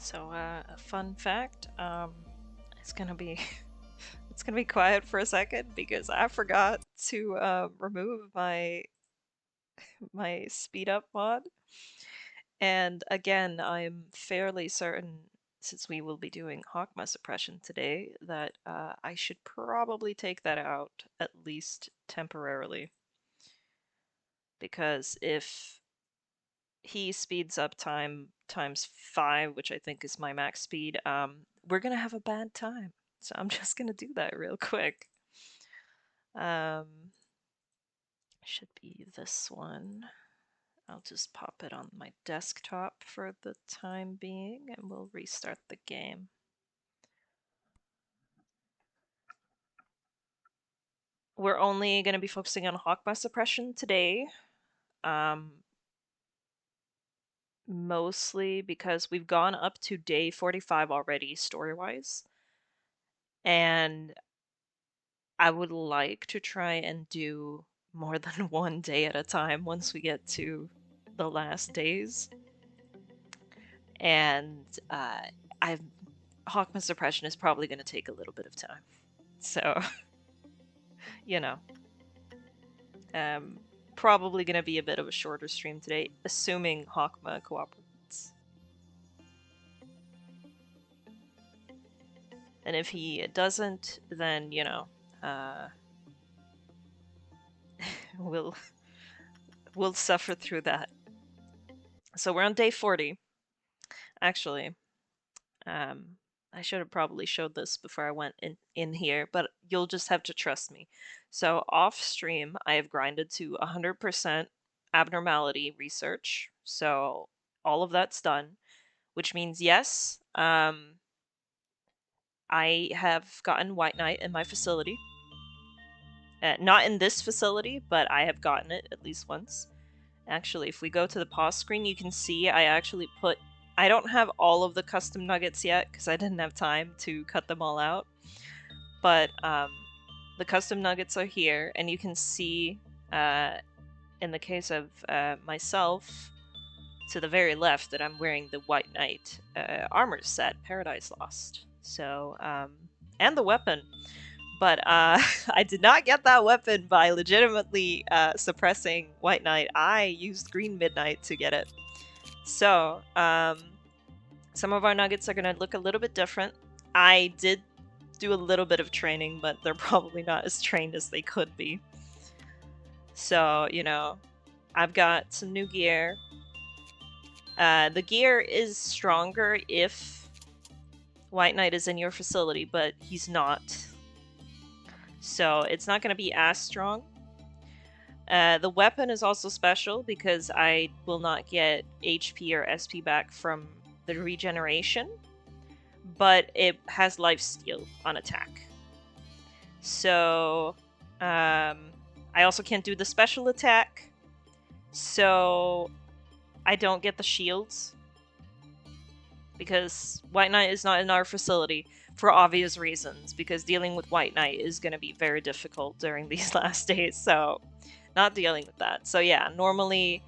So, a fun fact, it's gonna be it's gonna be quiet for a second because I forgot to remove my speed up mod. And again, I'm fairly certain, since we will be doing Hokma suppression today, that I should probably take that out at least temporarily. Because if he speeds up time times 5, which I think is my max speed, we're gonna have a bad time. So I'm just gonna do that real quick. Should be this one. I'll just pop it on my desktop for the time being and we'll restart the game. We're only going to be focusing on Hokma suppression today. Mostly because we've gone up to day 45 already, story-wise. And I would like to try and do more than one day at a time once we get to the last days. And Hokma suppression is probably going to take a little bit of time. So, you know. Probably going to be a bit of a shorter stream today, assuming Hokma cooperates. And if he doesn't, then, you know, we'll suffer through that. So we're on day 40. Actually, I should have probably showed this before I went in here, but you'll just have to trust me. So off stream, I have grinded to 100% abnormality research. So all of that's done, which means yes, I have gotten White Knight in my facility. Not in this facility, but I have gotten it at least once. Actually, if we go to the pause screen, you can see I actually put... I don't have all of the custom nuggets yet, because I didn't have time to cut them all out. But the custom nuggets are here, and you can see, in the case of myself, to the very left, that I'm wearing the White Knight armor set, Paradise Lost. So, and the weapon. But I did not get that weapon by legitimately suppressing White Knight. I used Green Midnight to get it. So, some of our nuggets are going to look a little bit different. I did do a little bit of training, but they're probably not as trained as they could be. So, you know, I've got some new gear. The gear is stronger if White Knight is in your facility, but he's not. So it's not going to be as strong. The weapon is also special because I will not get HP or SP back from the regeneration, but it has lifesteal on attack. So I also can't do the special attack, so I don't get the shields because White Knight is not in our facility for obvious reasons, because dealing with White Knight is going to be very difficult during these last days, so not dealing with that. So yeah, normally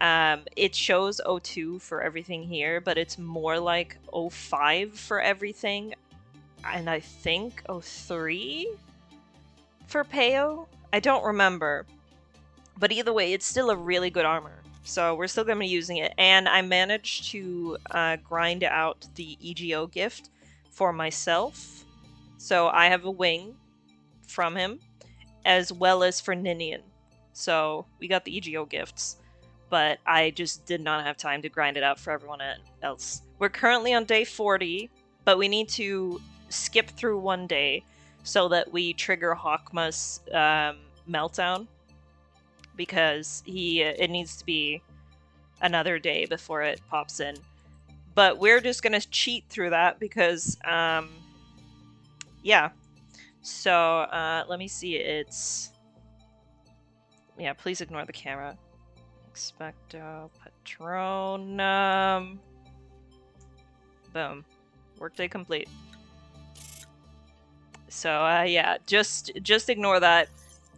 it shows 02 for everything here, but it's more like 05 for everything, and I think 03 for Peo? I don't remember. But either way, it's still a really good armor. So we're still going to be using it. And I managed to grind out the EGO gift for myself. So I have a wing from him, as well as for Ninian. So we got the EGO gifts. But I just did not have time to grind it out for everyone else. We're currently on day 40, but we need to skip through one day so that we trigger Hokma's meltdown. Because it needs to be another day before it pops in. But we're just gonna cheat through that because, yeah. So, let me see, it's... Yeah, please ignore the camera. Expecto Patronum. Boom. Workday complete. So, yeah, just ignore that.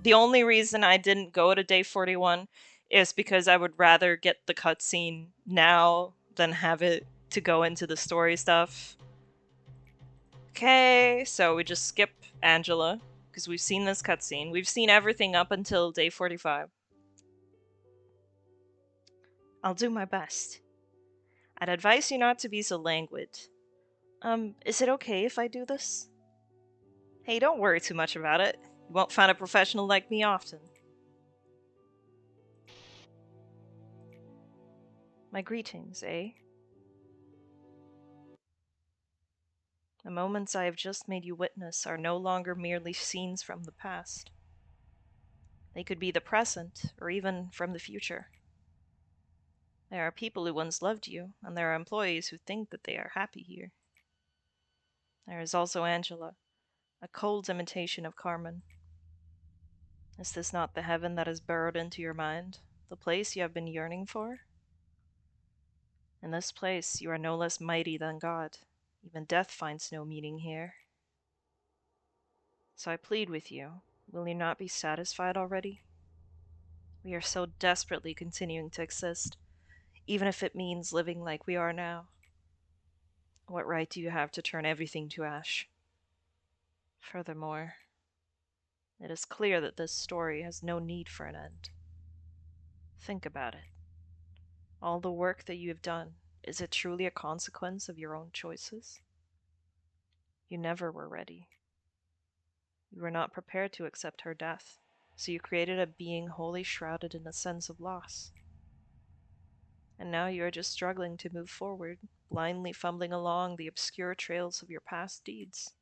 The only reason I didn't go to day 41 is because I would rather get the cutscene now than have it to go into the story stuff. Okay, so we just skip Angela, because we've seen this cutscene. We've seen everything up until day 45. I'll do my best. I'd advise you not to be so languid. Is it okay if I do this? Hey, don't worry too much about it. You won't find a professional like me often. My greetings, eh? The moments I have just made you witness are no longer merely scenes from the past. They could be the present, or even from the future. There are people who once loved you, and there are employees who think that they are happy here. There is also Angela, a cold imitation of Carmen. Is this not the heaven that is burrowed into your mind, the place you have been yearning for? In this place, you are no less mighty than God. Even death finds no meaning here. So I plead with you, will you not be satisfied already? We are so desperately continuing to exist, even if it means living like we are now. What right do you have to turn everything to ash? Furthermore, it is clear that this story has no need for an end. Think about it. All the work that you have done, is it truly a consequence of your own choices? You never were ready. You were not prepared to accept her death, so you created a being wholly shrouded in a sense of loss. And now you are just struggling to move forward, blindly fumbling along the obscure trails of your past deeds.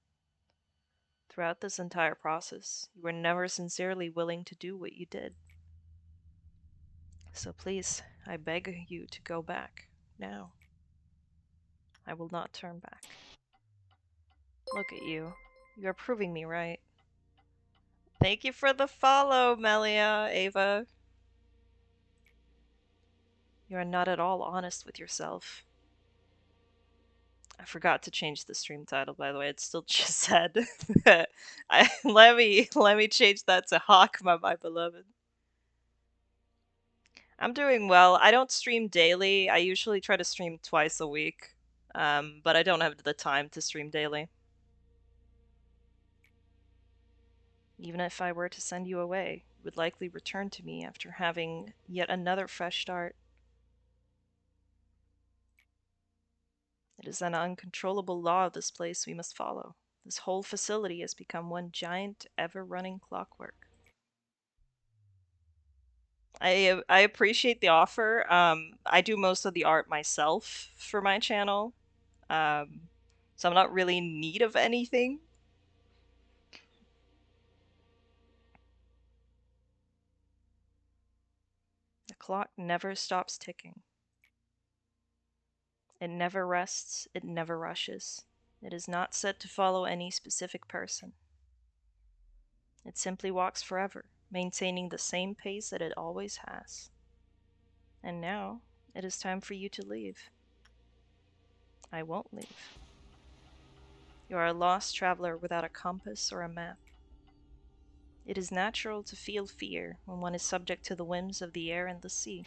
Throughout this entire process, you were never sincerely willing to do what you did. So please, I beg you to go back, now. I will not turn back. Look at you. You are proving me right. Thank you for the follow, Melia, Ava. You are not at all honest with yourself. I forgot to change the stream title, by the way. It still just said. Let me change that to Hokma, my beloved. I'm doing well. I don't stream daily. I usually try to stream twice a week, but I don't have the time to stream daily. Even if I were to send you away, you would likely return to me after having yet another fresh start. It is an uncontrollable law of this place we must follow. This whole facility has become one giant, ever-running clockwork. I appreciate the offer. I do most of the art myself for my channel, so I'm not really in need of anything. The clock never stops ticking. It never rests, it never rushes. It is not set to follow any specific person. It simply walks forever, maintaining the same pace that it always has. And now, it is time for you to leave. I won't leave. You are a lost traveler without a compass or a map. It is natural to feel fear when one is subject to the whims of the air and the sea.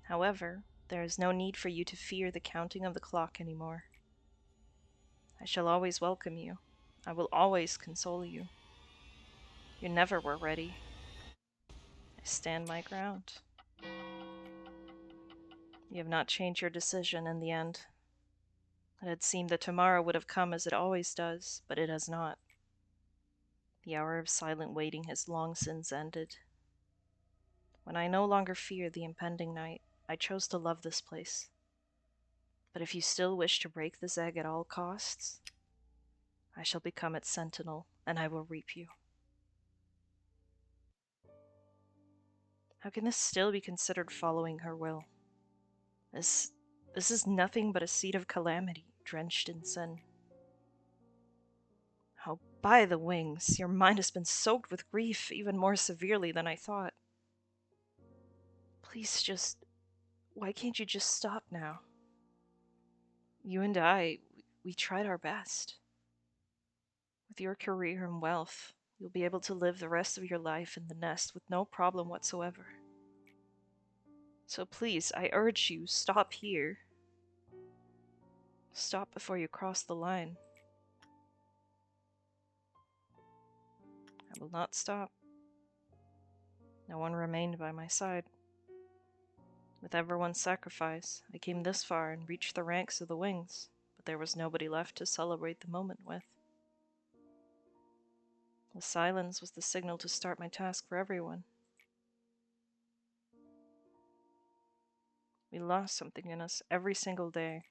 However, there is no need for you to fear the counting of the clock anymore. I shall always welcome you. I will always console you. You never were ready. I stand my ground. You have not changed your decision in the end. It had seemed that tomorrow would have come as it always does, but it has not. The hour of silent waiting has long since ended. When I no longer fear the impending night, I chose to love this place. But if you still wish to break this egg at all costs, I shall become its sentinel, and I will reap you. How can this still be considered following her will? This is nothing but a seed of calamity, drenched in sin. Oh, by the wings, your mind has been soaked with grief even more severely than I thought. Please why can't you just stop now? You and I, we tried our best. With your career and wealth, you'll be able to live the rest of your life in the nest with no problem whatsoever. So please, I urge you, stop here. Stop before you cross the line. I will not stop. No one remained by my side. With everyone's sacrifice, I came this far and reached the ranks of the wings, but there was nobody left to celebrate the moment with. The silence was the signal to start my task for everyone. We lost something in us every single day.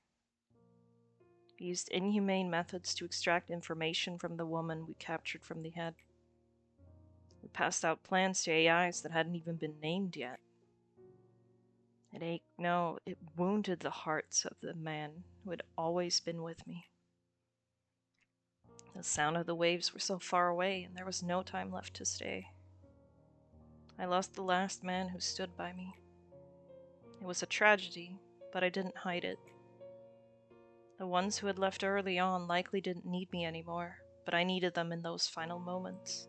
We used inhumane methods to extract information from the woman we captured from the head. We passed out plans to AIs that hadn't even been named yet. It wounded the hearts of the man who had always been with me. The sound of the waves were so far away, and there was no time left to stay. I lost the last man who stood by me. It was a tragedy, but I didn't hide it. The ones who had left early on likely didn't need me anymore, but I needed them in those final moments.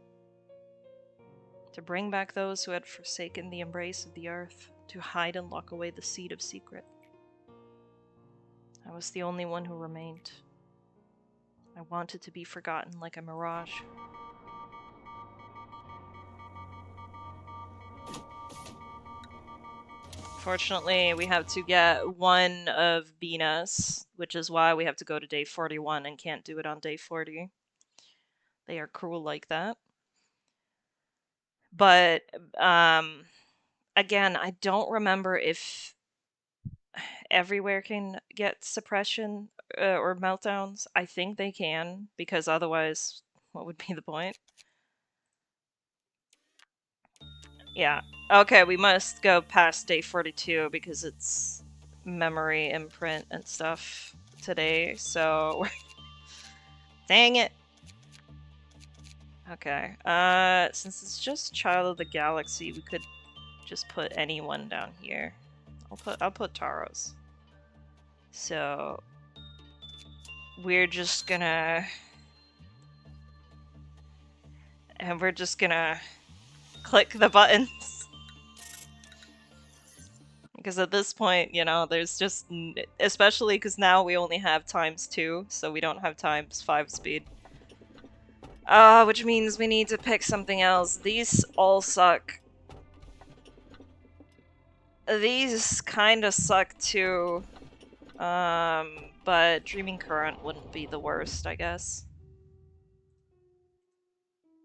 To bring back those who had forsaken the embrace of the earth, to hide and lock away the seed of secret. I was the only one who remained. I wanted to be forgotten like a mirage. Fortunately, we have to get one of Bina's, which is why we have to go to day 41 and can't do it on day 40. They are cruel like that. But, again, I don't remember if everywhere can get suppression or meltdowns. I think they can, because otherwise, what would be the point? Yeah. Okay, we must go past day 42 because it's memory imprint and stuff today, so... Dang it! Okay, since it's just Child of the Galaxy, we could just put anyone down here. I'll put Taros. So... we're just gonna... and we're just gonna click the buttons. Because at this point, you know, there's just... especially because now we only have ×2, so we don't have ×5 speed. Which means we need to pick something else. These all suck. These kinda suck too. But Dreaming Current wouldn't be the worst, I guess.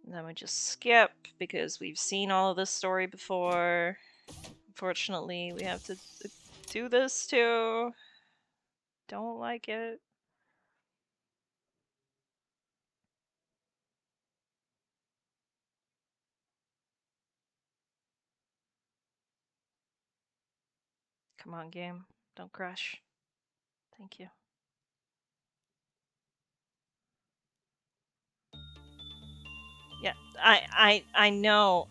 And then we just skip, because we've seen all of this story before. Unfortunately, we have to do this too. Don't like it. Come on, game. Don't crash. Thank you. Yeah, I know.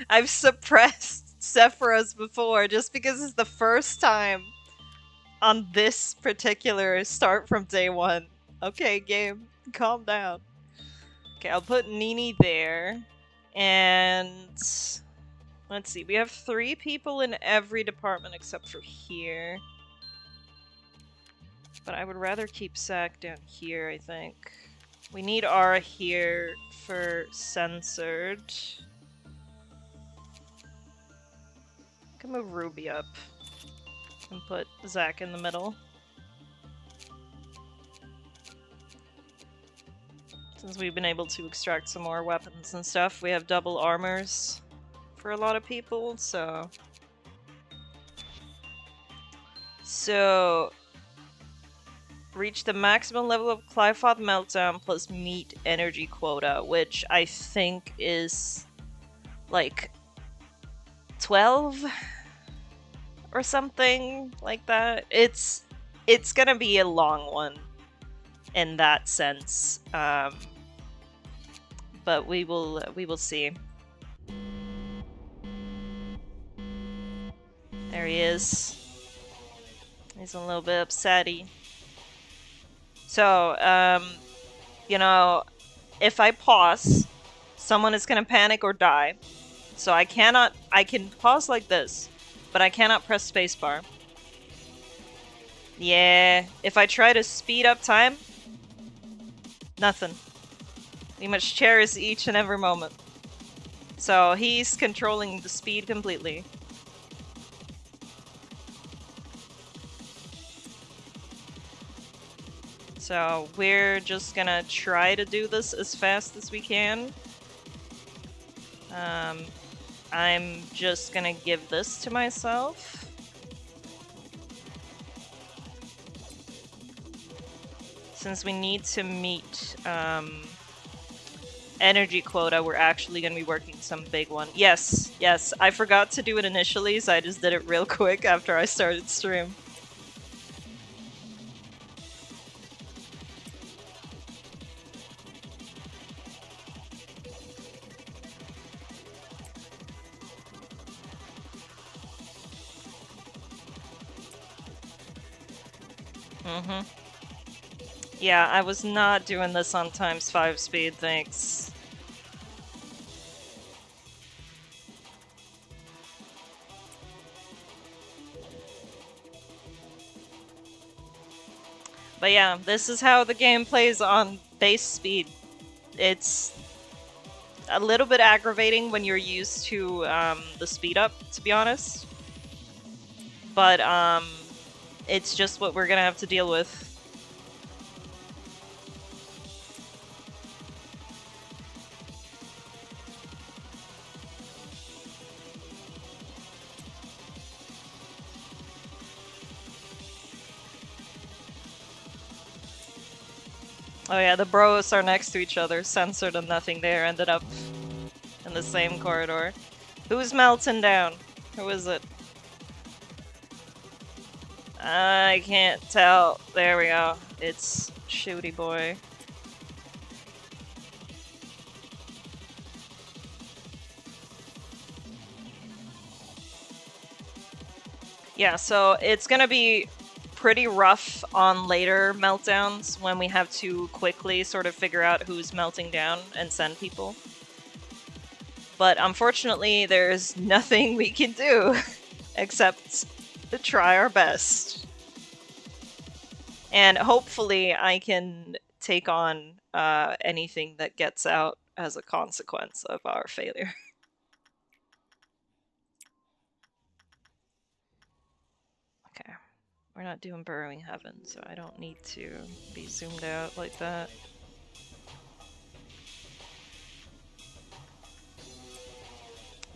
I've suppressed Sephiroth before just because it's the first time on this particular start from day 1. Okay, game, calm down. Okay, I'll put Nini there. And let's see, we have 3 people in every department except for here. But I would rather keep Zack down here, I think. We need Aura here for censored. I can move Ruby up and put Zack in the middle. Since we've been able to extract some more weapons and stuff, we have double armors for a lot of people, so... reach the maximum level of Clifoth Meltdown plus meet energy quota, which I think is like 12 or something like that. It's gonna be a long one in that sense, but we will see. There he is. He's a little bit upsetty. So, you know, if I pause, someone is gonna panic or die. So I can pause like this, but I cannot press spacebar. Yeah, if I try to speed up time, nothing. We must cherish each and every moment. So he's controlling the speed completely. So we're just gonna try to do this as fast as we can. I'm just gonna give this to myself. Since we need to meet energy quota, we're actually gonna be working some big one. Yes, yes, I forgot to do it initially, so I just did it real quick after I started stream. Yeah, I was not doing this on ×5 speed, thanks. But yeah, this is how the game plays on base speed. It's a little bit aggravating when you're used to the speed up, to be honest. But it's just what we're gonna have to deal with. Oh yeah, the bros are next to each other, censored and nothing there, ended up in the same corridor. Who's melting down? Who is it? I can't tell. There we go. It's Shooty Boy. Yeah, so it's gonna be pretty rough on later meltdowns when we have to quickly sort of figure out who's melting down and send people. But unfortunately, there's nothing we can do except to try our best. And hopefully I can take on anything that gets out as a consequence of our failure. Okay. We're not doing Burrowing Heaven, so I don't need to be zoomed out like that.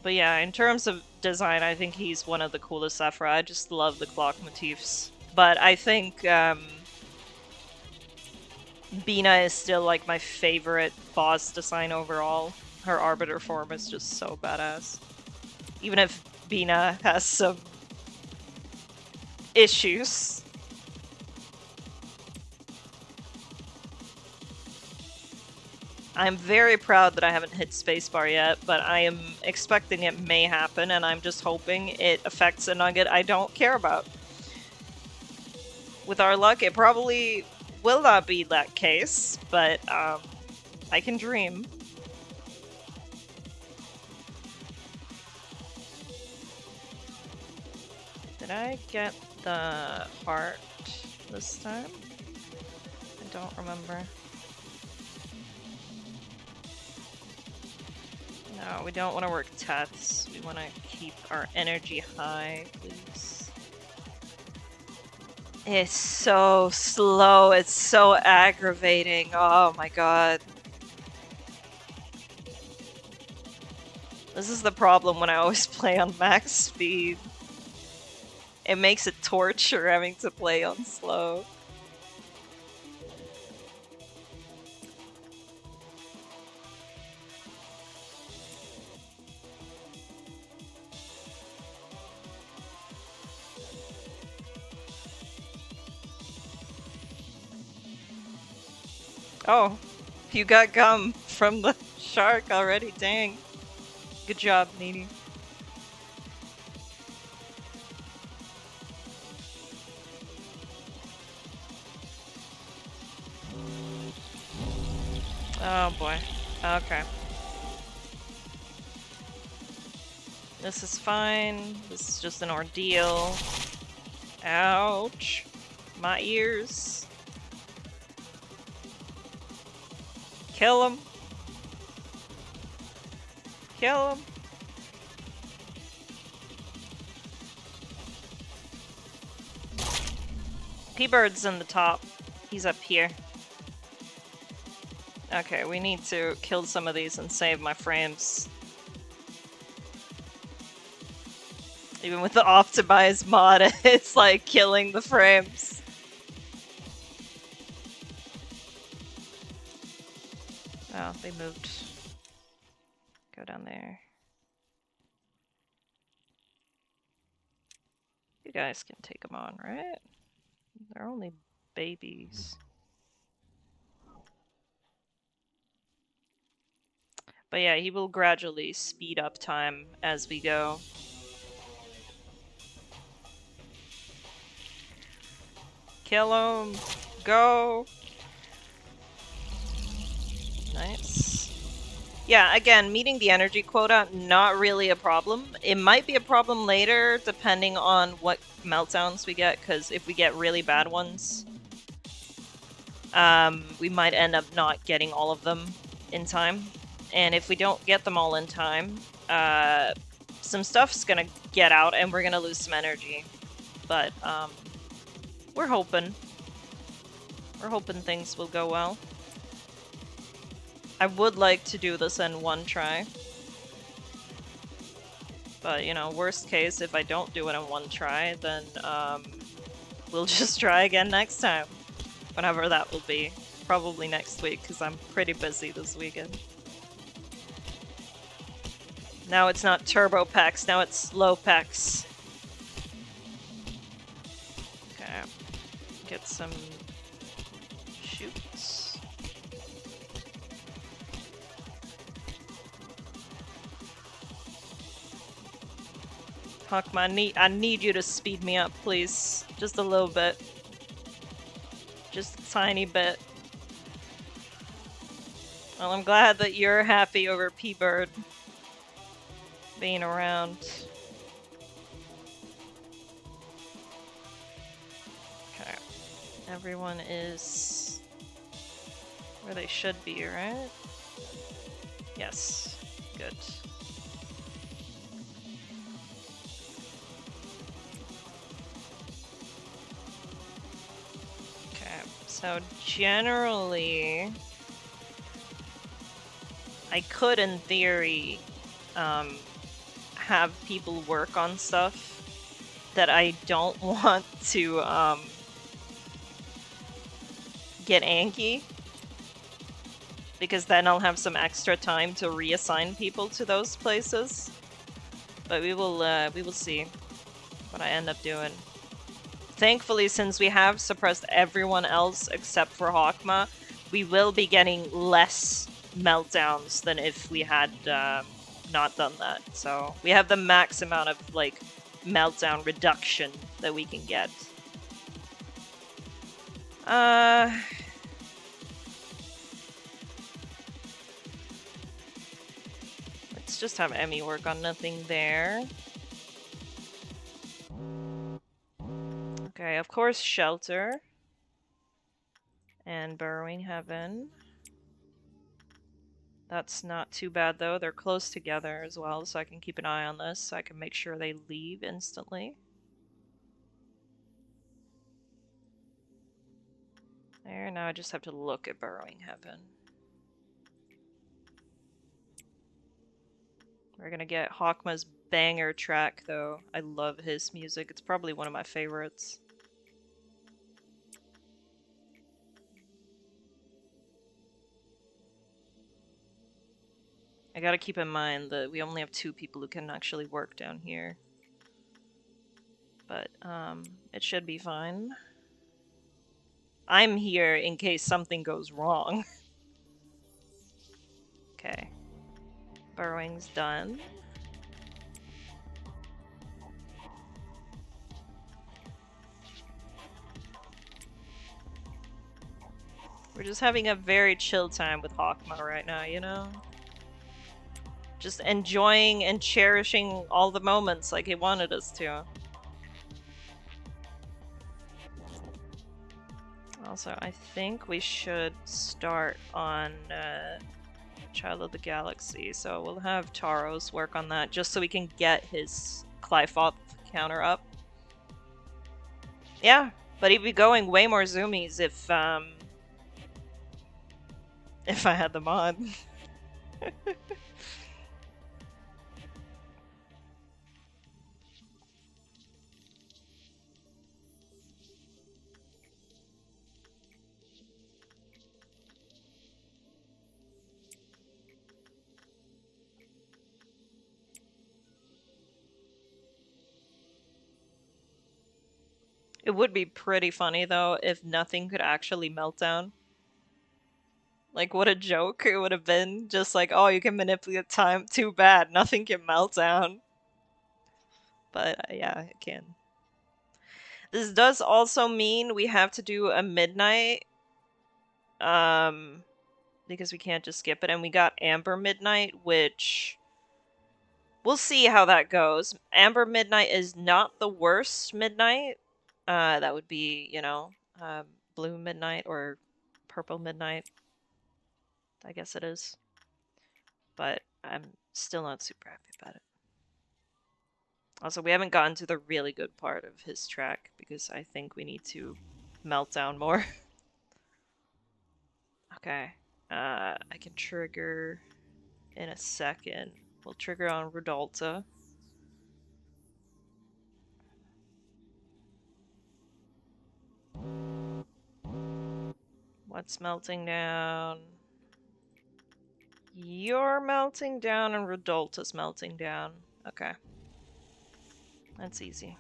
But yeah, in terms of design, I think he's one of the coolest Sephra. I just love the clock motifs. But I think Bina is still like my favorite boss design overall. Her Arbiter form is just so badass. Even if Bina has some issues. I'm very proud that I haven't hit spacebar yet, but I am expecting it may happen, and I'm just hoping it affects a nugget I don't care about. With our luck, it probably will not be that case, but I can dream. Did I get the heart this time? I don't remember. No, we don't want to work Teths. We want to keep our energy high, please. It's so slow. It's so aggravating. Oh my god. This is the problem when I always play on max speed. It makes it torture having to play on slow. Oh, you got gum from the shark already, dang. Good job, Needy. Oh boy. Okay. This is fine. This is just an ordeal. Ouch. My ears. Kill him. Kill him. P-Bird's in the top. He's up here. Okay, we need to kill some of these and save my frames. Even with the optimized mod, it's like killing the frames. Oh, they moved. Go down there. You guys can take them on, right? They're only babies. But yeah, he will gradually speed up time as we go. Kill him! Go! Nice. Yeah, again, meeting the energy quota, not really a problem. It might be a problem later, depending on what meltdowns we get, because if we get really bad ones, we might end up not getting all of them in time. And if we don't get them all in time, some stuff's gonna get out and we're gonna lose some energy. But, we're hoping. We're hoping things will go well. I would like to do this in one try. But, you know, worst case, if I don't do it in one try, then, we'll just try again next time. Whenever that will be. Probably next week, because I'm pretty busy this weekend. Now it's not turbo packs, now it's slow packs. Okay. Get some shoots. Hokma, I need you to speed me up, please. Just a little bit. Just a tiny bit. Well, I'm glad that you're happy over P-Bird being around. Okay. Everyone is where they should be, right? Yes. Good. Okay, so generally I could, in theory, have people work on stuff that I don't want to get Anki, because then I'll have some extra time to reassign people to those places. But we will see what I end up doing. Thankfully, since we have suppressed everyone else except for Hokma, we will be getting less meltdowns than if we had not done that. So we have the max amount of like meltdown reduction that we can get. Let's just have Emmy work on nothing there. Okay, of course Shelter and Burrowing Heaven. That's not too bad though, they're close together as well, so I can keep an eye on this, so I can make sure they leave instantly. There, now I just have to look at Burrowing Heaven. We're gonna get Hokma's banger track though. I love his music, it's probably one of my favorites. I gotta keep in mind that we only have 2 people who can actually work down here. But, it should be fine. I'm here in case something goes wrong. Okay. Burrowing's done. We're just having a very chill time with Hokma right now, you know? Just enjoying and cherishing all the moments like he wanted us to. Also, I think we should start on Child of the Galaxy, so we'll have Taros work on that just so we can get his Clyfoth counter up. Yeah, but he'd be going way more zoomies if I had the mod. It would be pretty funny though if nothing could actually melt down. Like, what a joke it would have been. Just like, oh, you can manipulate time. Too bad, nothing can melt down. But yeah, it can. This does also mean we have to do a midnight. Because we can't just skip it. And we got Amber Midnight, which we'll see how that goes. Amber Midnight is not the worst midnight. That would be, you know, Blue Midnight or Purple Midnight. I guess it is. But I'm still not super happy about it. Also, we haven't gotten to the really good part of his track because I think we need to melt down more. Okay. I can trigger in a second. We'll trigger on Rodolta. What's melting down? You're melting down and Rodolta's melting down. Okay. That's easy.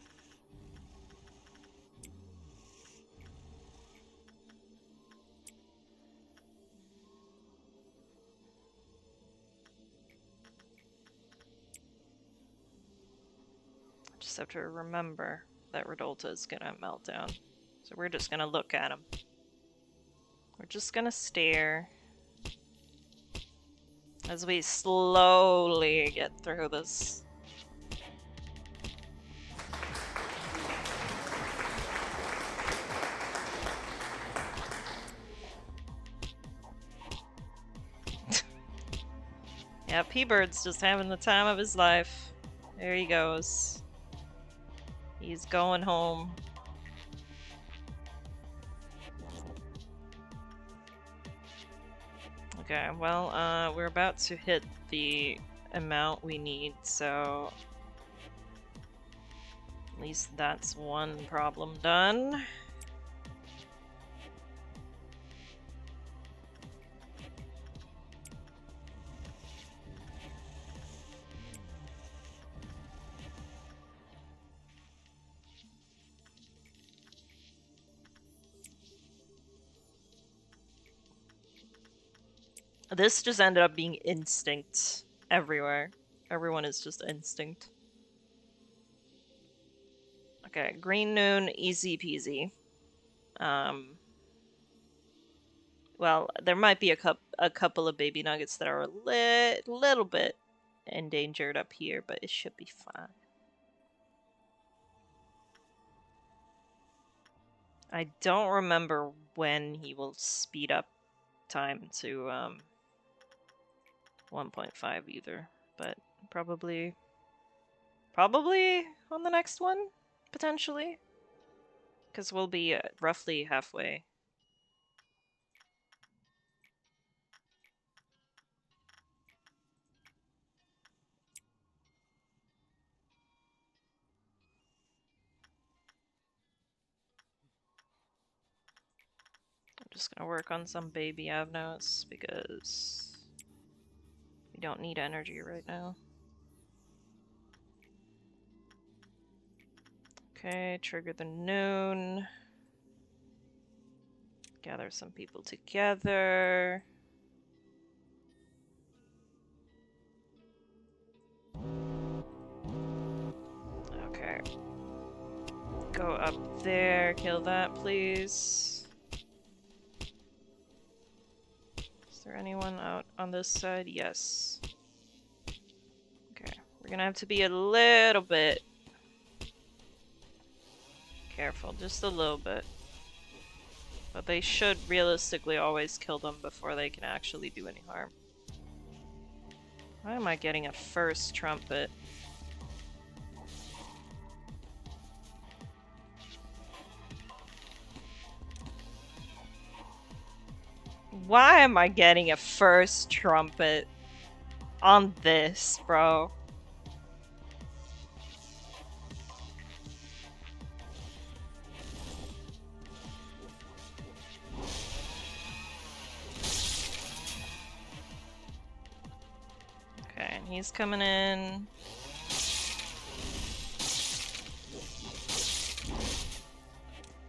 Just have to remember that Rodolta is gonna melt down. So we're just gonna look at him. We're just gonna stare as we slowly get through this. Yeah, P-Bird's just having the time of his life. There he goes. He's going home. Okay, well, we're about to hit the amount we need, so at least that's one problem done. This just ended up being instinct everywhere. Everyone is just instinct. Okay, Green Noon, easy peasy. Well, there might be a couple of baby nuggets that are a little bit endangered up here, but it should be fine. I don't remember when he will speed up time to 1.5 either, but probably on the next one, potentially, because we'll be roughly halfway. I'm just gonna work on some baby Avnos because we don't need energy right now. Okay, trigger the noon. Gather some people together. Okay. Go up there, kill that, please. Is there anyone out on this side? Yes. Okay, we're gonna have to be a little bit careful, just a little bit. But they should realistically always kill them before they can actually do any harm. Why am I getting a first trumpet? Why am I getting a first trumpet on this, bro? Okay, and he's coming in.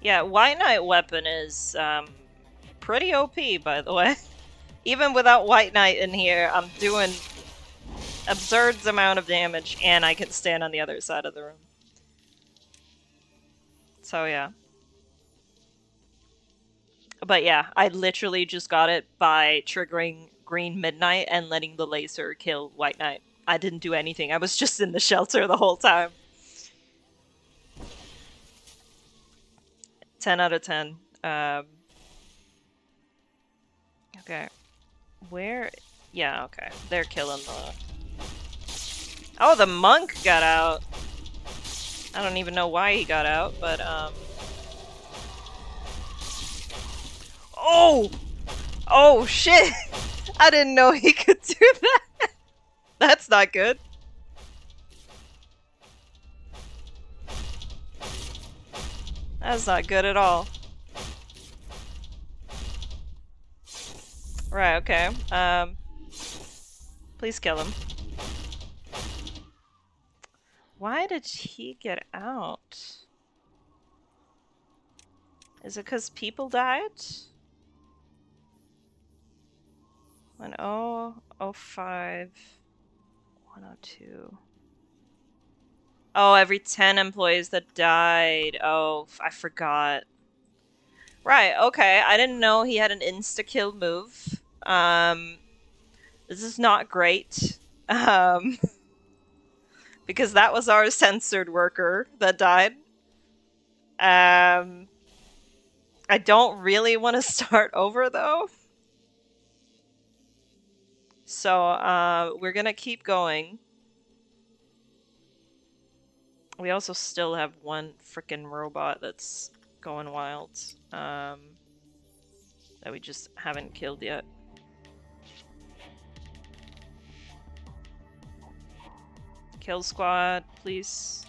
Yeah, White Knight weapon is pretty OP, by the way. Even without White Knight in here, I'm doing absurd amount of damage, and I can stand on the other side of the room. So yeah. But yeah, I literally just got it by triggering Green Midnight and letting the laser kill White Knight. I didn't do anything. I was just in the shelter the whole time. 10 out of 10. Okay. Where? Yeah, okay. They're killing the... Oh, the monk got out. I don't even know why he got out, but, Oh! Oh, shit! I didn't know he could do that! That's not good. That's not good at all. Right, okay. Please kill him. Why did he get out? Is it because people died? 1005 102. Oh, every 10 employees that died. Oh, I forgot. Right, okay. I didn't know he had an insta-kill move. This is not great. Because that was our censored worker that died. I don't really want to start over, though. So, we're gonna keep going. We also still have one freaking robot that's going wild. That we just haven't killed yet. Kill squad, please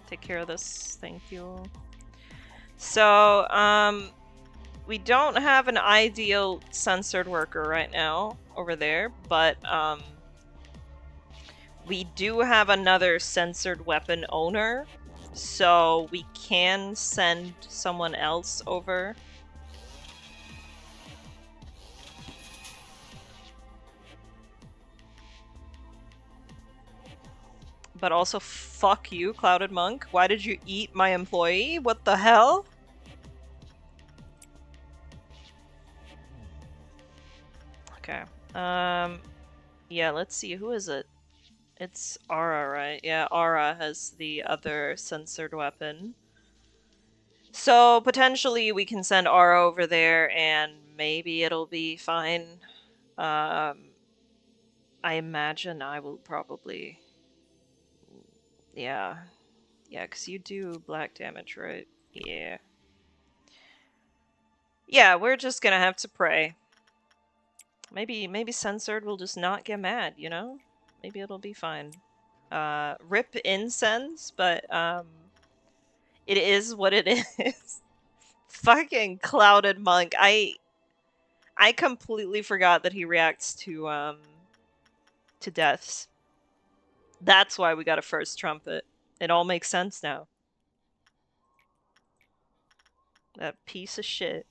take care of this. Thank you. So, we don't have an ideal censored worker right now over there, but, we do have another censored weapon owner, so we can send someone else over. But also, fuck you, Clouded Monk. Why did you eat my employee? What the hell? Okay. Yeah, let's see. Who is it? It's Aura, right? Yeah, Aura has the other censored weapon. So, potentially, we can send Aura over there, and maybe it'll be fine. I imagine I will probably... Yeah. Yeah, because you do black damage, right? Yeah. Yeah, we're just gonna have to pray. Maybe censored will just not get mad, you know? Maybe it'll be fine. Rip incense, but, it is what it is. Fucking Clouded Monk. I completely forgot that he reacts to deaths. That's why we got a first trumpet. It all makes sense now. That piece of shit.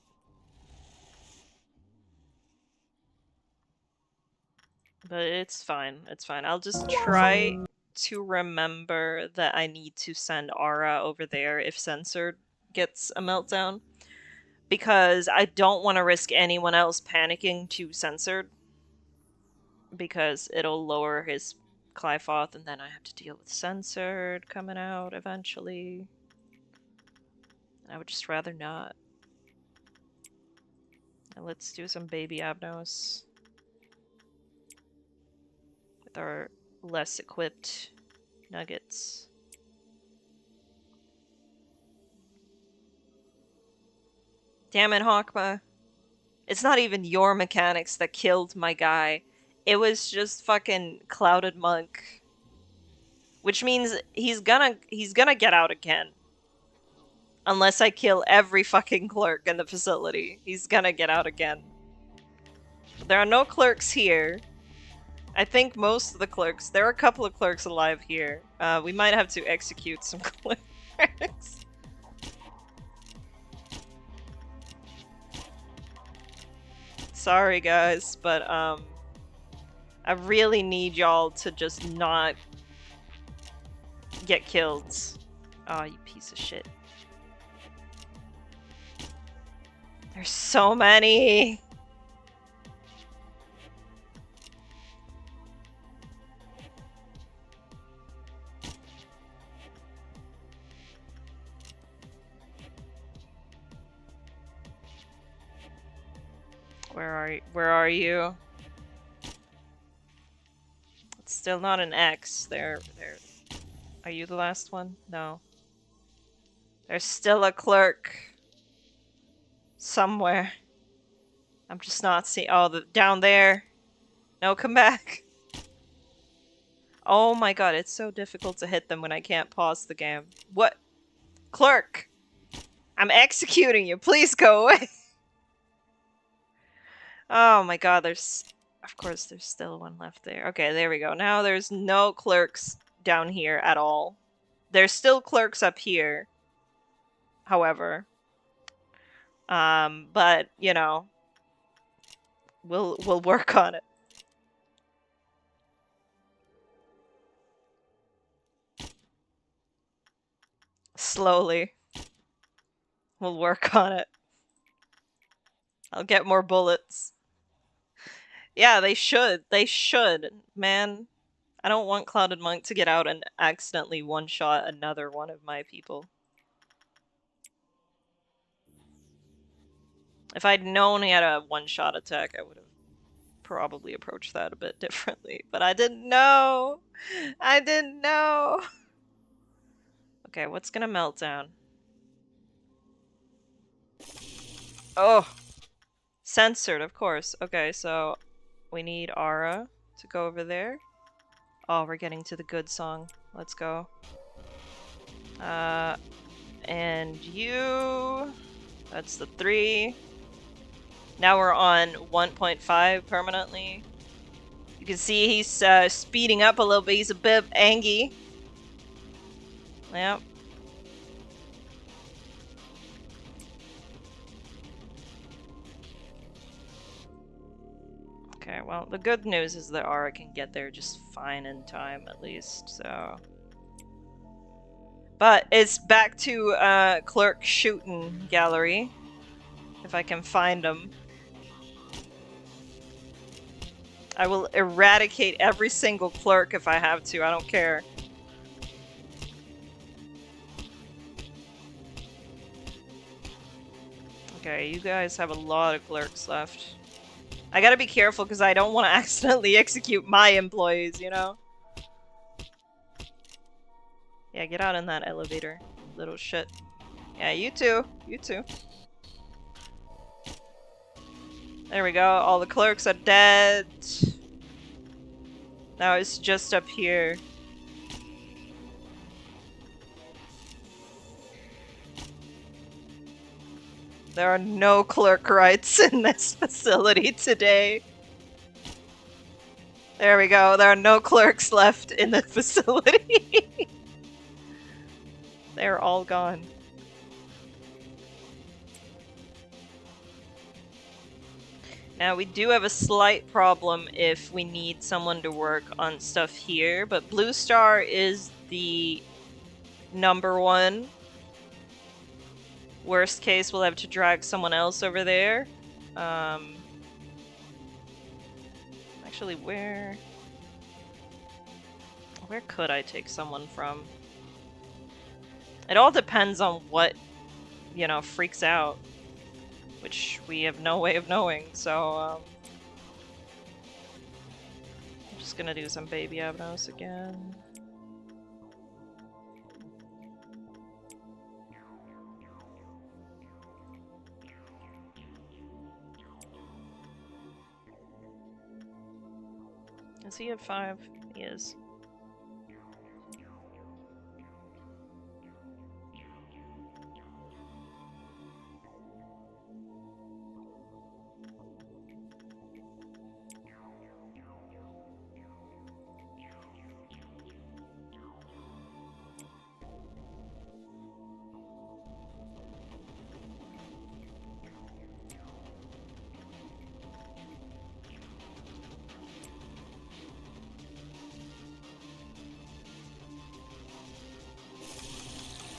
But it's fine. It's fine. I'll just try to remember that I need to send Aura over there if censored gets a meltdown. Because I don't want to risk anyone else panicking to censored. Because it'll lower his Clifoth, and then I have to deal with censored coming out eventually. I would just rather not. Now let's do some baby Abnos with our less equipped nuggets. Damn it, Hokma. It's not even your mechanics that killed my guy. It was just fucking Clouded Monk. Which means he's gonna get out again. Unless I kill every fucking clerk in the facility. He's gonna get out again. There are no clerks here. I think most of the clerks... There are a couple of clerks alive here. We might have to execute some clerks. Sorry, guys, but, I really need y'all to just not get killed. Oh, you piece of shit. There's so many! Where are you? It's still not an X. There. Are you the last one? No. There's still a clerk. Somewhere. I'm just not seeing. Oh, down there. No, come back. Oh my god, it's so difficult to hit them when I can't pause the game. What? Clerk! I'm executing you. Please go away. Oh my god, there's... Of course, there's still one left there. Okay, there we go. Now there's no clerks down here at all. There's still clerks up here. However. But, you know. We'll work on it. Slowly. We'll work on it. I'll get more bullets. Yeah, they should. They should. Man, I don't want Clouded Monk to get out and accidentally one-shot another one of my people. If I'd known he had a one-shot attack, I would have probably approached that a bit differently. But I didn't know! I didn't know! Okay, what's gonna melt down? Oh! Censored, of course. Okay, so we need Aura to go over there. Oh, we're getting to the good song. Let's go. And you... That's the 3. Now we're on 1.5 permanently. You can see he's speeding up a little bit. He's a bit angry. Yep. Okay, well, the good news is that Aura can get there just fine in time, at least, so... But it's back to clerk shooting gallery. If I can find them. I will eradicate every single clerk if I have to, I don't care. Okay, you guys have a lot of clerks left. I gotta be careful because I don't want to accidentally execute my employees, you know? Yeah, get out in that elevator, little shit. Yeah, you too. You too. There we go. All the clerks are dead. Now it's just up here. There are no clerk rights in this facility today. There we go. There are no clerks left in the facility. They're all gone. Now, we do have a slight problem if we need someone to work on stuff here, but Blue Star is the #1. Worst case, we'll have to drag someone else over there. Actually, where could I take someone from? It all depends on what, you know, freaks out. which we have no way of knowing, so I'm just gonna do some baby Abnos again. Is he at 5? He is.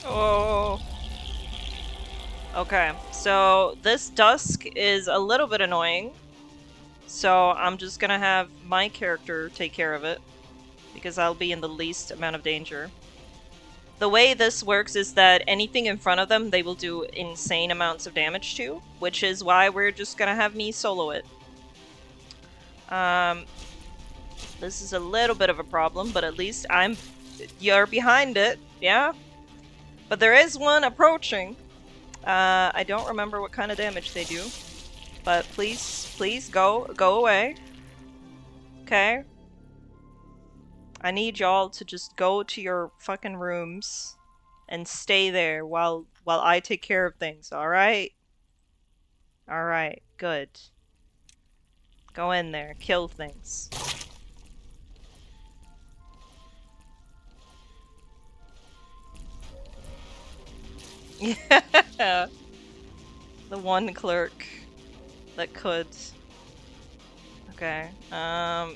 Oh. Okay, so this dusk is a little bit annoying. So I'm just gonna have my character take care of it, because I'll be in the least amount of danger. The way this works is that anything in front of them, they will do insane amounts of damage to, which is why we're just gonna have me solo it. This is a little bit of a problem, but at least you're behind it, yeah? But there is one approaching. I don't remember what kind of damage they do, but please go away. Okay? I need y'all to just go to your fucking rooms and stay there while I take care of things, alright? Alright, good. Go in there, kill things. Yeah. The one clerk that could. Okay. Alright,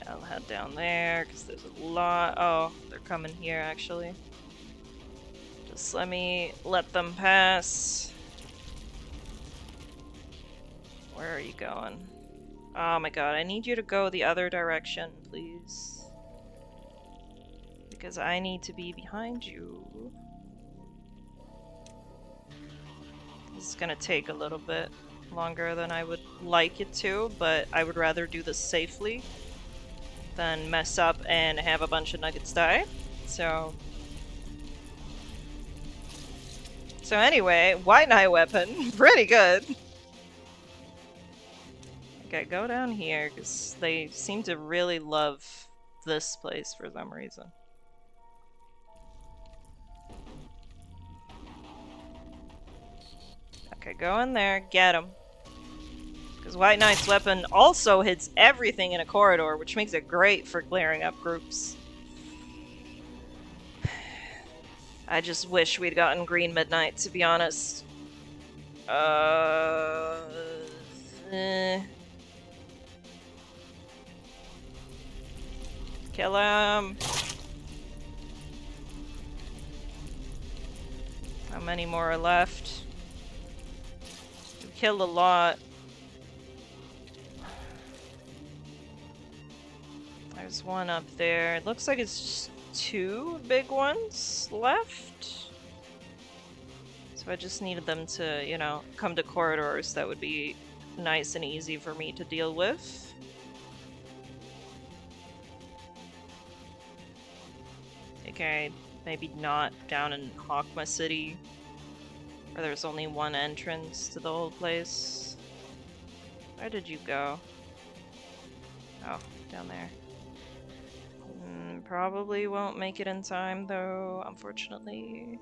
I'll head down there because there's a lot. Oh, they're coming here actually. Just let them pass. Where are you going? Oh my god, I need you to go the other direction, please. Because I need to be behind you. This is gonna take a little bit longer than I would like it to, but I would rather do this safely than mess up and have a bunch of nuggets die. So anyway, white knight weapon, pretty good. Okay, go down here, because they seem to really love this place for some reason. Okay, go in there, get him. Because White Knight's weapon also hits everything in a corridor, which makes it great for clearing up groups. I just wish we'd gotten Green Midnight, to be honest. Kill him. How many more are left? We killed a lot. There's one up there. It looks like it's just 2 big ones left. So I just needed them to, you know, come to corridors that would be nice and easy for me to deal with. Okay, maybe not down in Hokma City, where there's only one entrance to the whole place. Where did you go? Oh, down there. Probably won't make it in time, though, unfortunately.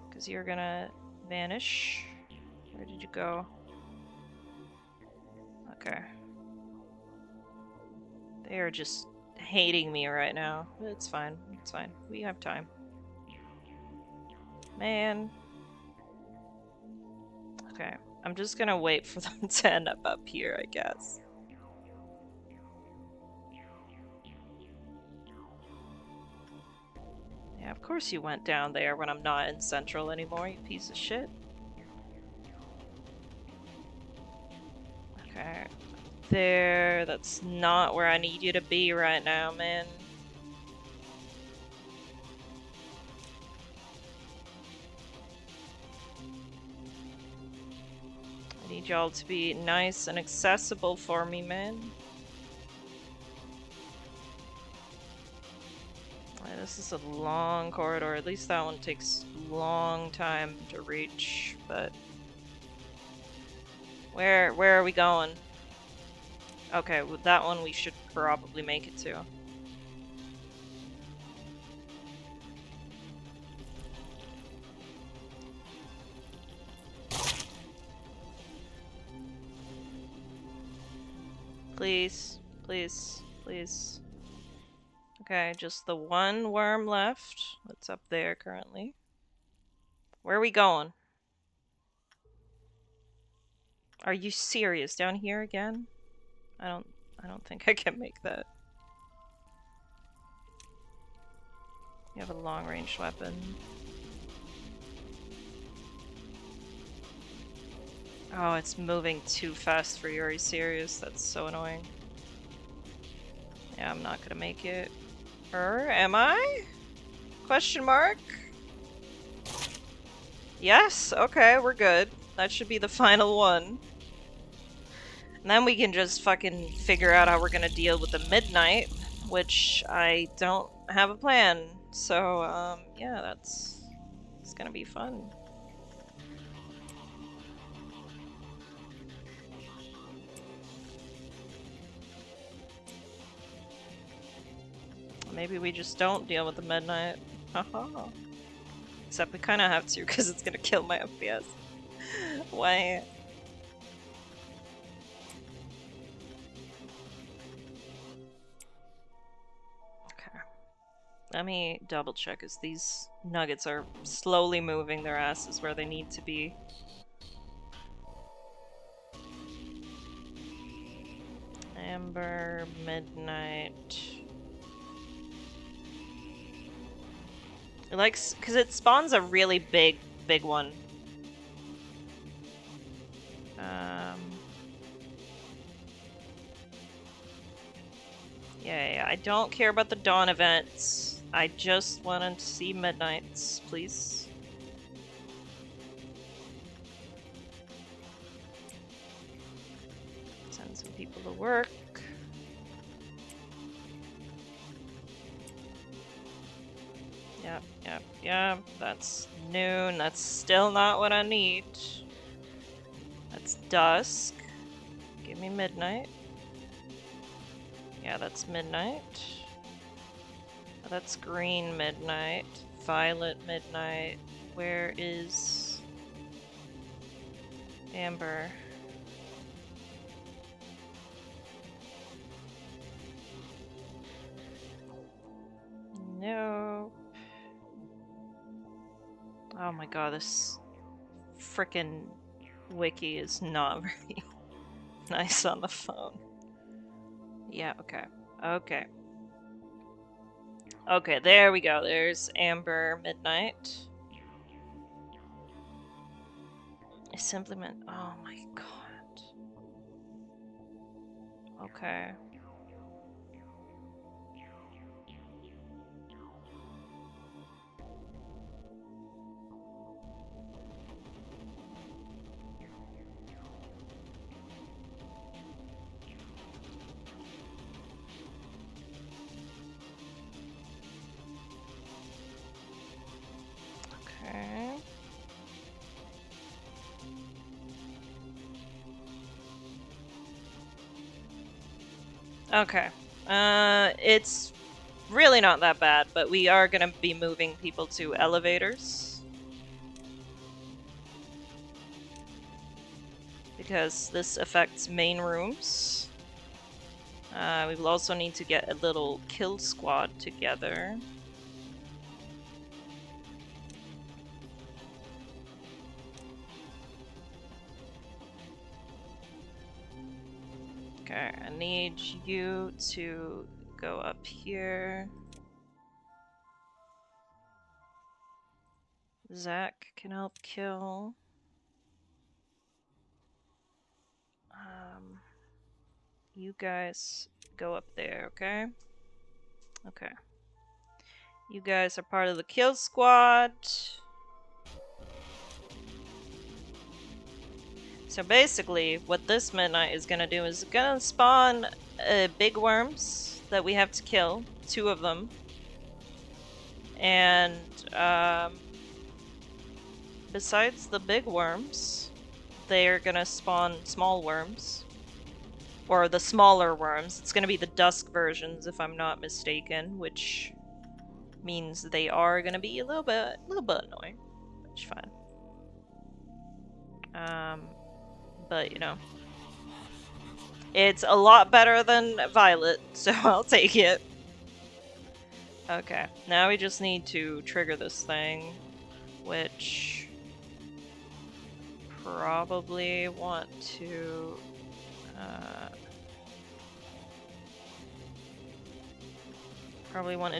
Because you're gonna vanish. Where did you go? Okay. They are just hating me right now. It's fine. It's fine. We have time. Man. Okay. I'm just gonna wait for them to end up here, I guess. Yeah, of course you went down there when I'm not in Central anymore, you piece of shit. Okay. There, that's not where I need you to be right now, man. Need y'all to be nice and accessible for me, man. This is a long corridor. At least that one takes a long time to reach, but... Where are we going? Okay, with that one we should probably make it to. Please, please, please. Okay, just the one worm left that's up there currently. Where are we going? Are you serious? Down here again? I don't think I can make that. You have a long-range weapon. Oh, it's moving too fast for you. Are you serious? That's so annoying. Yeah, I'm not gonna make it. Or am I? Question mark? Yes, okay, we're good. That should be the final one. And then we can just fucking figure out how we're gonna deal with the midnight, which I don't have a plan. So, yeah, it's gonna be fun. Maybe we just don't deal with the midnight. Haha. Except we kind of have to, because it's gonna kill my FPS. Why? Okay. Let me double check, as these nuggets are slowly moving their asses where they need to be. Amber, midnight. It likes, because it spawns a really big one. Yeah, I don't care about the dawn events. I just wanted to see midnights, please. Send some people to work. Yep, that's noon. That's still not what I need. That's dusk. Give me midnight. Yeah, that's midnight. That's green midnight. Violet midnight. Where is amber? No. Oh my god, this frickin' wiki is not very nice on the phone. Yeah, okay. Okay. Okay, there we go. There's amber midnight. I simply meant... Oh my god. Okay. Okay. Okay. It's really not that bad, but we are gonna be moving people to elevators. Because this affects main rooms. We will also need to get a little kill squad together. Okay, I need you to go up here. Zach can help kill. You guys go up there, okay? Okay. You guys are part of the kill squad. So So basically, what this midnight is gonna do is gonna spawn big worms that we have to kill, 2 of them. And besides the big worms, they're gonna spawn small worms. Or the smaller worms. It's gonna be the dusk versions, if I'm not mistaken, which means they are gonna be a little bit annoying. Which is fine. But you know. It's a lot better than Violet, so I'll take it. Okay, now we just need to trigger this thing, which probably want to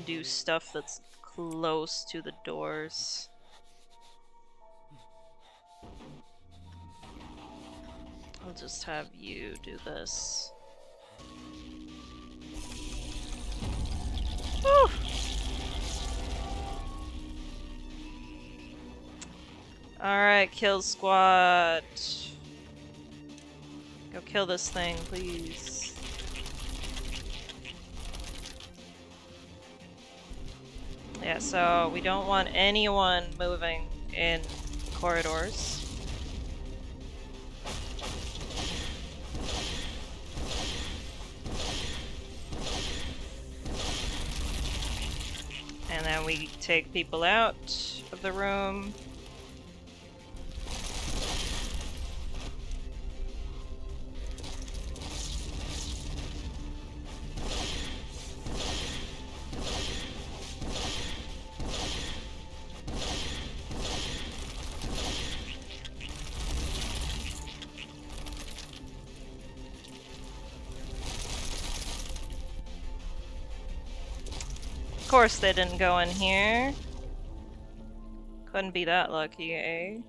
do stuff that's close to the doors. I'll just have you do this. Woo! Alright, kill squad. Go kill this thing, please. Yeah, so we don't want anyone moving in corridors. And then we take people out of the room. Of course they didn't go in here. Couldn't be that lucky, eh?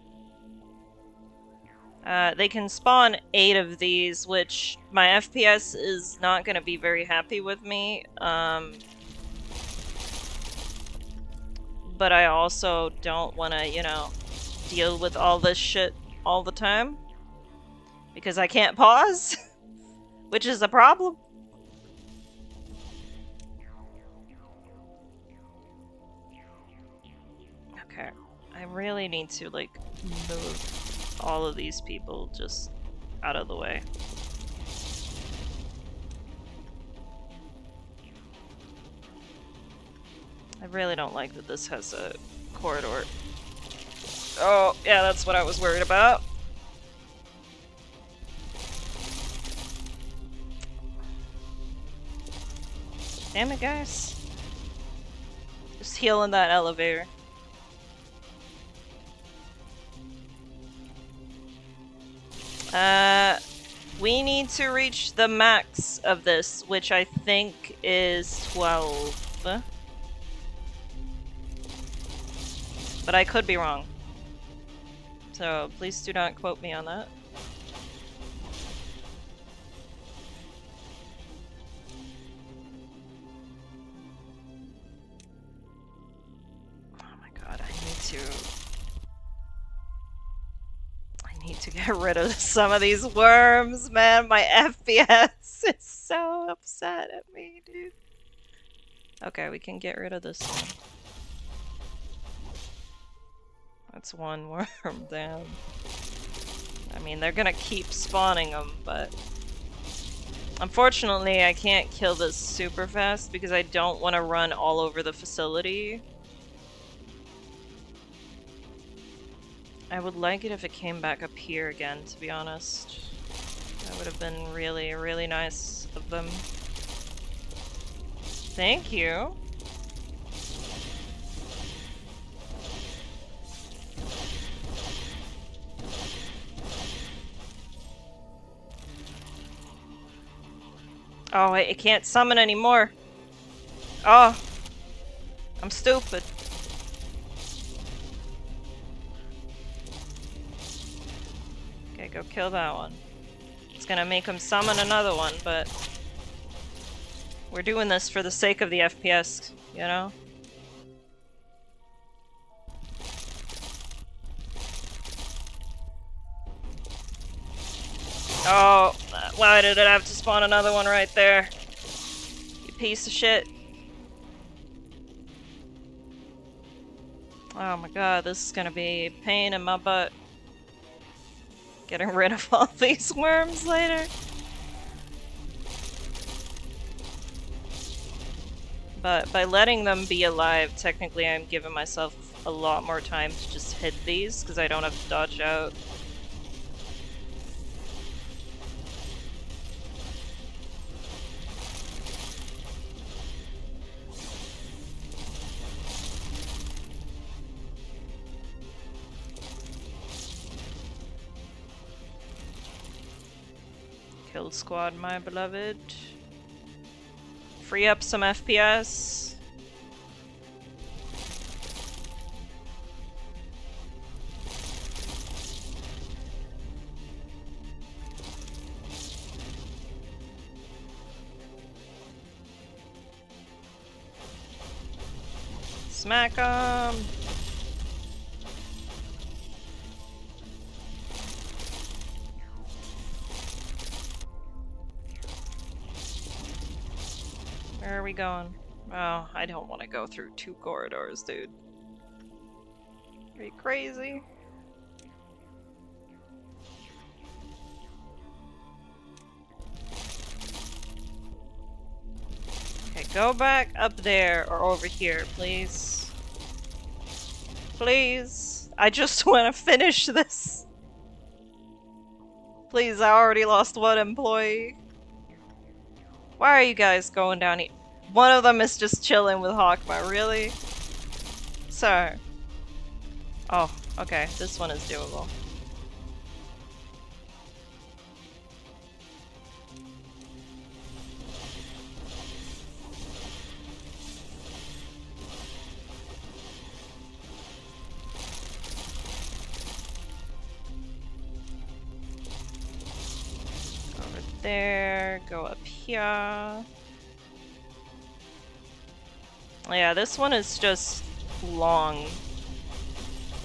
They can spawn 8 of these, which my FPS is not gonna be very happy with me. But I also don't wanna, you know, deal with all this shit all the time. Because I can't pause, which is a problem. Okay, I really need to, like, move all of these people just out of the way. I really don't like that this has a corridor. Oh, yeah, that's what I was worried about. Damn it, guys. Just heal in that elevator. We need to reach the max of this, which I think is 12. But I could be wrong. So please do not quote me on that. Oh my god, I need to get rid of some of these worms, man. My FPS is so upset at me, dude. Okay, we can get rid of this one. That's one worm down. I mean, they're gonna keep spawning them, but unfortunately I can't kill this super fast because I don't want to run all over the facility. I would like it if it came back up here again, to be honest. That would have been really, really nice of them. Thank you. Oh, it can't summon anymore. Oh, I'm stupid. Okay, go kill that one. It's gonna make him summon another one, but we're doing this for the sake of the FPS, you know? Oh, why did it have to spawn another one right there? You piece of shit. Oh my god, this is gonna be a pain in my butt. Getting rid of all these worms later. But by letting them be alive, technically I'm giving myself a lot more time to just hit these, because I don't have to dodge out. Kill squad, my beloved. Free up some FPS. Smack 'em! Where are we going? Oh, I don't want to go through 2 corridors, dude. Are you crazy? Okay, go back up there or over here, please. Please. I just want to finish this. Please, I already lost 1 employee. Why are you guys going down here? One of them is just chilling with Hokma, really? Sir. Oh, okay, this one is doable. Over there, go up here. Yeah, this one is just long.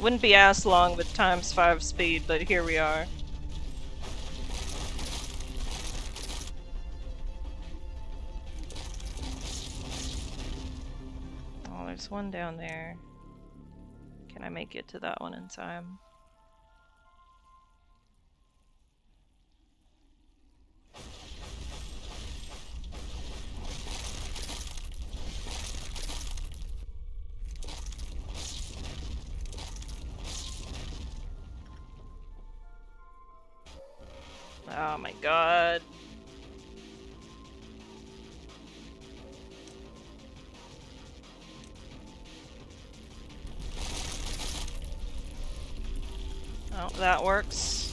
Wouldn't be as long with ×5 speed, but here we are. Oh, there's one down there. Can I make it to that one in time? Oh my god. Oh, that works.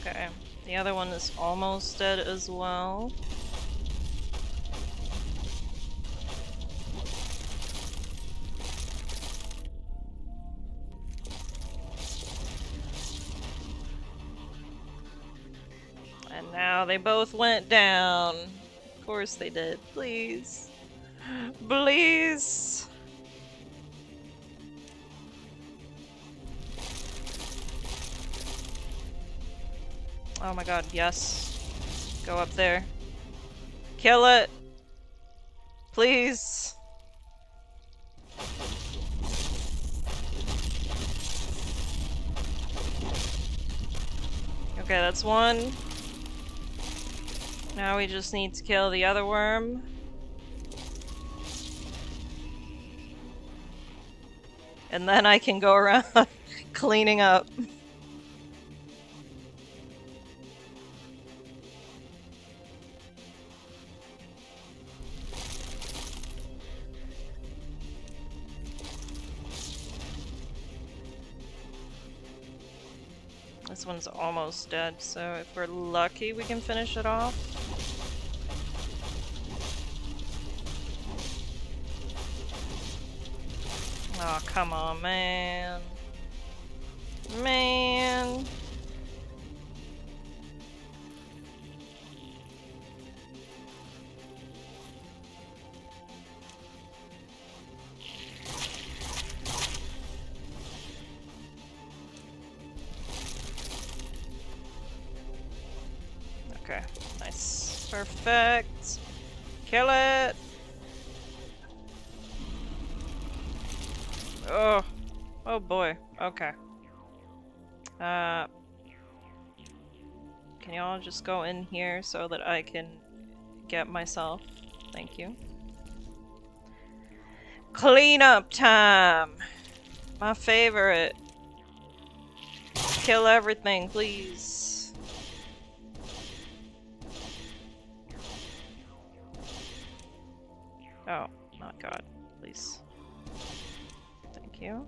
Okay, the other one is almost dead as well. And now they both went down. Of course they did. Please. Please. Oh my god, yes. Go up there. Kill it! Please! Okay, that's one. Now we just need to kill the other worm. And then I can go around cleaning up. This one's almost dead, so if we're lucky we can finish it off. Oh, come on, man. Man. Okay, nice. Perfect. Kill it! Oh. Oh boy. Okay. Can y'all just go in here so that I can get myself? Thank you. Cleanup time! My favorite. Kill everything, please. Oh, not God, please. Thank you.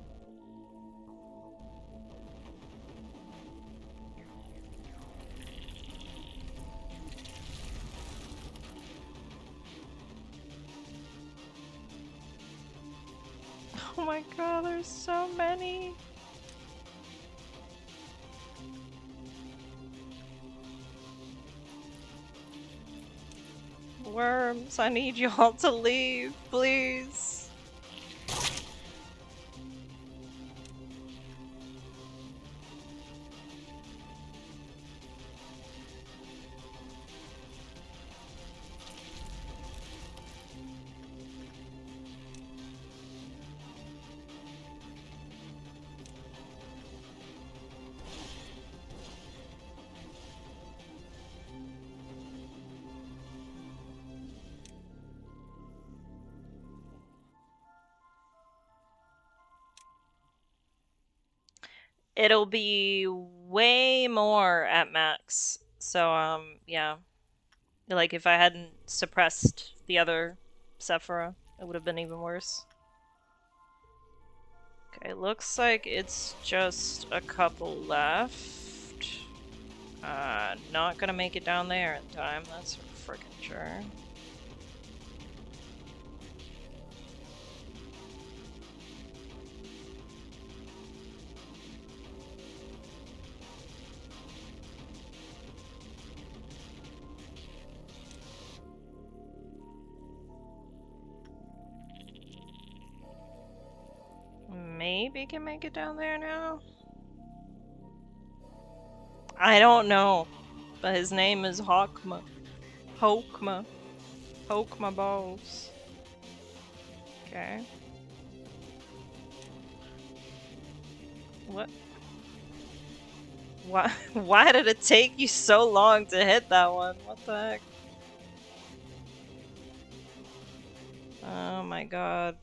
Oh my God, there's so many. Worms, I need y'all to leave, please. It'll be way more at max. So, yeah. Like, if I hadn't suppressed the other Sephora, it would have been even worse. Okay, looks like it's just a couple left. Not gonna make it down there in time, that's for freaking sure. Maybe can make it down there now? I don't know, but his name is Hokma. Hokma. Hokma balls. Okay. What? Why? Why did it take you so long to hit that one? What the heck? Oh my God.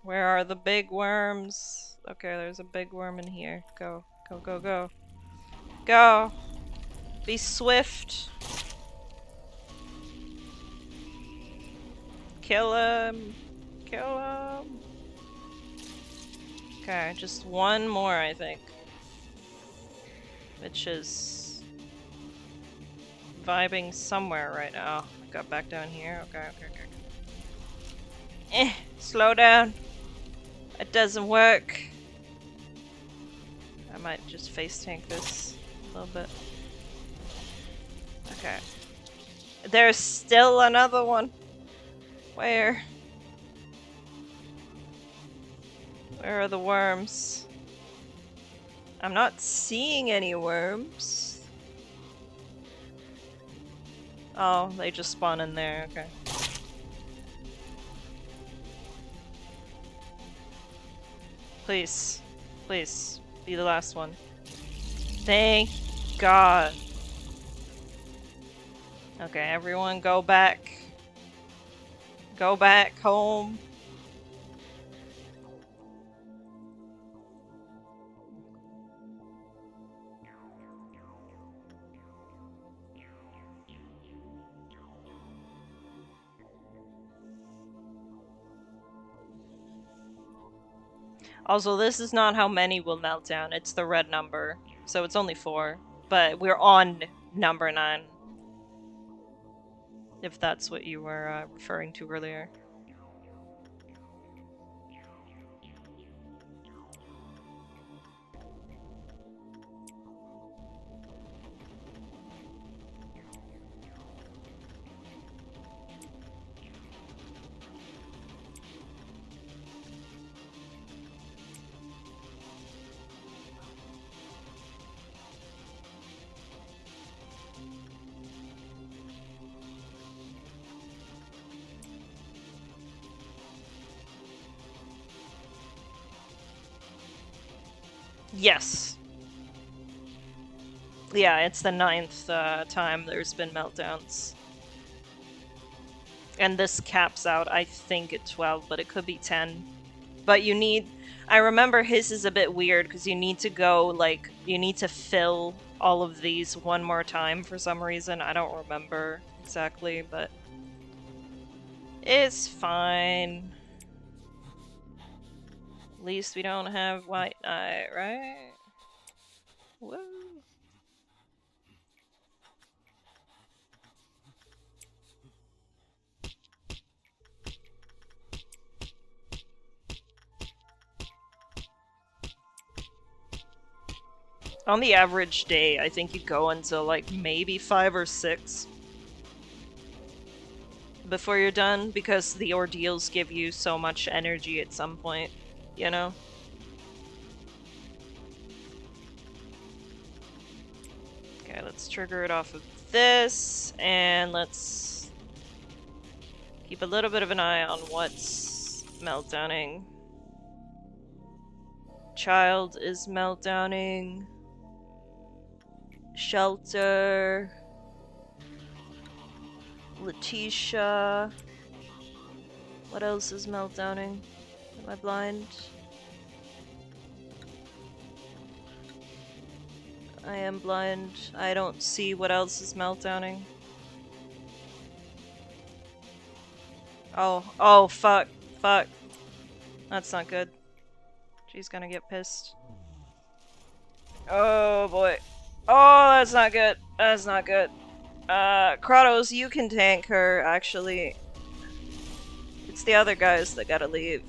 Where are the big worms? Okay, there's a big worm in here. Go. Go, go, go. Go! Be swift! Kill him! Kill him! Okay, just one more, I think. Which is vibing somewhere right now. Got back down here. Okay, okay, okay. Slow down. It doesn't work. I might just face tank this a little bit. Okay. There's still another one. Where? Where are the worms? I'm not seeing any worms. Oh, they just spawn in there, okay. Please. Please. Be the last one. Thank God. Okay, everyone go back. Go back home. Also, this is not how many will melt down, it's the red number. So it's only 4. But we're on number 9. If that's what you were referring to earlier. Yes. Yeah, it's the 9th time there's been meltdowns. And this caps out, I think, at 12, but it could be 10. But you need... I remember his is a bit weird, because you need to go, like, you need to fill all of these one more time for some reason. I don't remember exactly, but... it's fine. At least we don't have white eye, right? Woo. On the average day, I think you go until like maybe 5 or 6 before you're done, because the ordeals give you so much energy at some point, you know? Okay, let's trigger it off of this, and let's keep a little bit of an eye on what's meltdowning. Child is meltdowning. Shelter. Letitia. What else is meltdowning? Am I blind? I am blind. I don't see what else is meltdowning. Oh, fuck. Fuck. That's not good. She's gonna get pissed. Oh, boy. Oh, that's not good. That's not good. Kratos, you can tank her, actually. It's the other guys that gotta leave.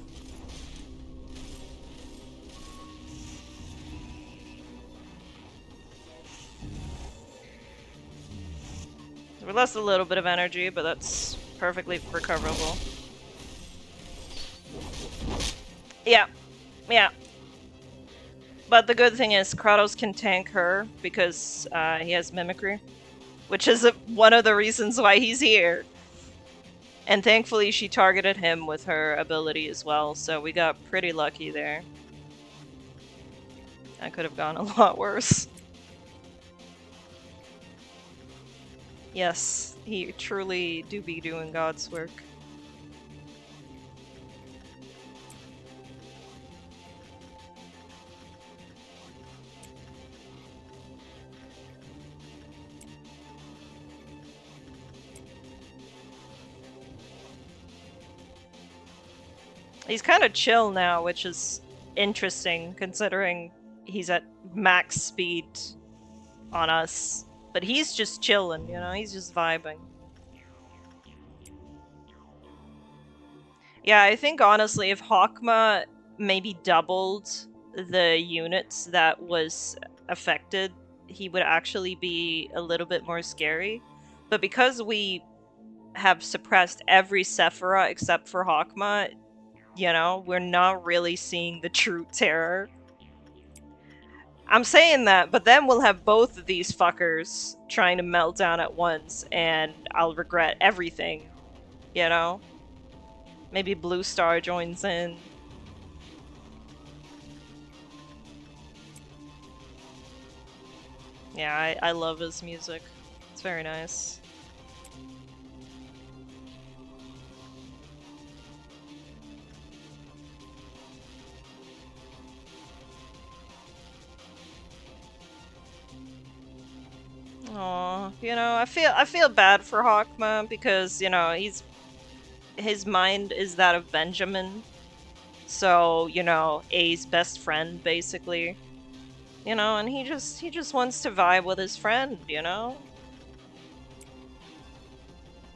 We lost a little bit of energy, but that's perfectly recoverable. Yeah. Yeah. But the good thing is Kratos can tank her because he has mimicry, which is one of the reasons why he's here. And thankfully she targeted him with her ability as well, so we got pretty lucky there. That could have gone a lot worse. Yes, he truly do be doing God's work. He's kind of chill now, which is interesting considering he's at max speed on us. But he's just chilling, you know, he's just vibing. Yeah, I think honestly, if Hokma maybe doubled the units that was affected, he would actually be a little bit more scary. But because we have suppressed every Sephira except for Hokma, you know, we're not really seeing the true terror. I'm saying that, but then we'll have both of these fuckers trying to melt down at once, and I'll regret everything, you know? Maybe Blue Star joins in. Yeah, I love his music. It's very nice. Aw, you know, I feel bad for Hokma because, you know, his mind is that of Benjamin. So, you know, A's best friend basically. You know, and he just wants to vibe with his friend, you know?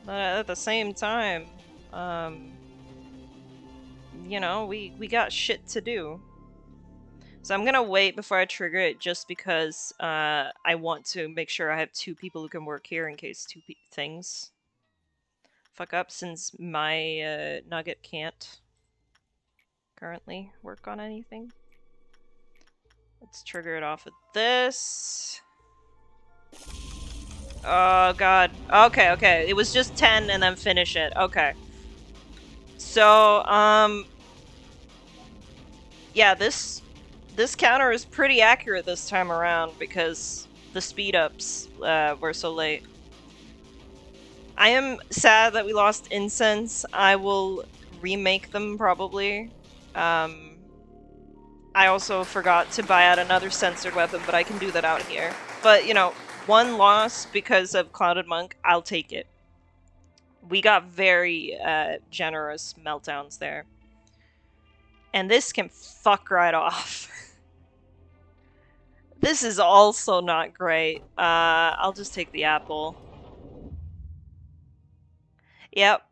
But at the same time, you know, we got shit to do. So I'm gonna wait before I trigger it just because I want to make sure I have 2 people who can work here in case 2 things fuck up, since my nugget can't currently work on anything. Let's trigger it off of this. Oh god. Okay, okay. It was just 10 and then finish it. Okay. So, yeah, this this counter is pretty accurate this time around because the speed ups were so late. I am sad that we lost incense. I will remake them probably. I also forgot to buy out another censored weapon, but I can do that out here. But, you know, one loss because of Clouded Monk, I'll take it. We got very generous meltdowns there. And this can fuck right off. This is also not great. I'll just take the apple. Yep.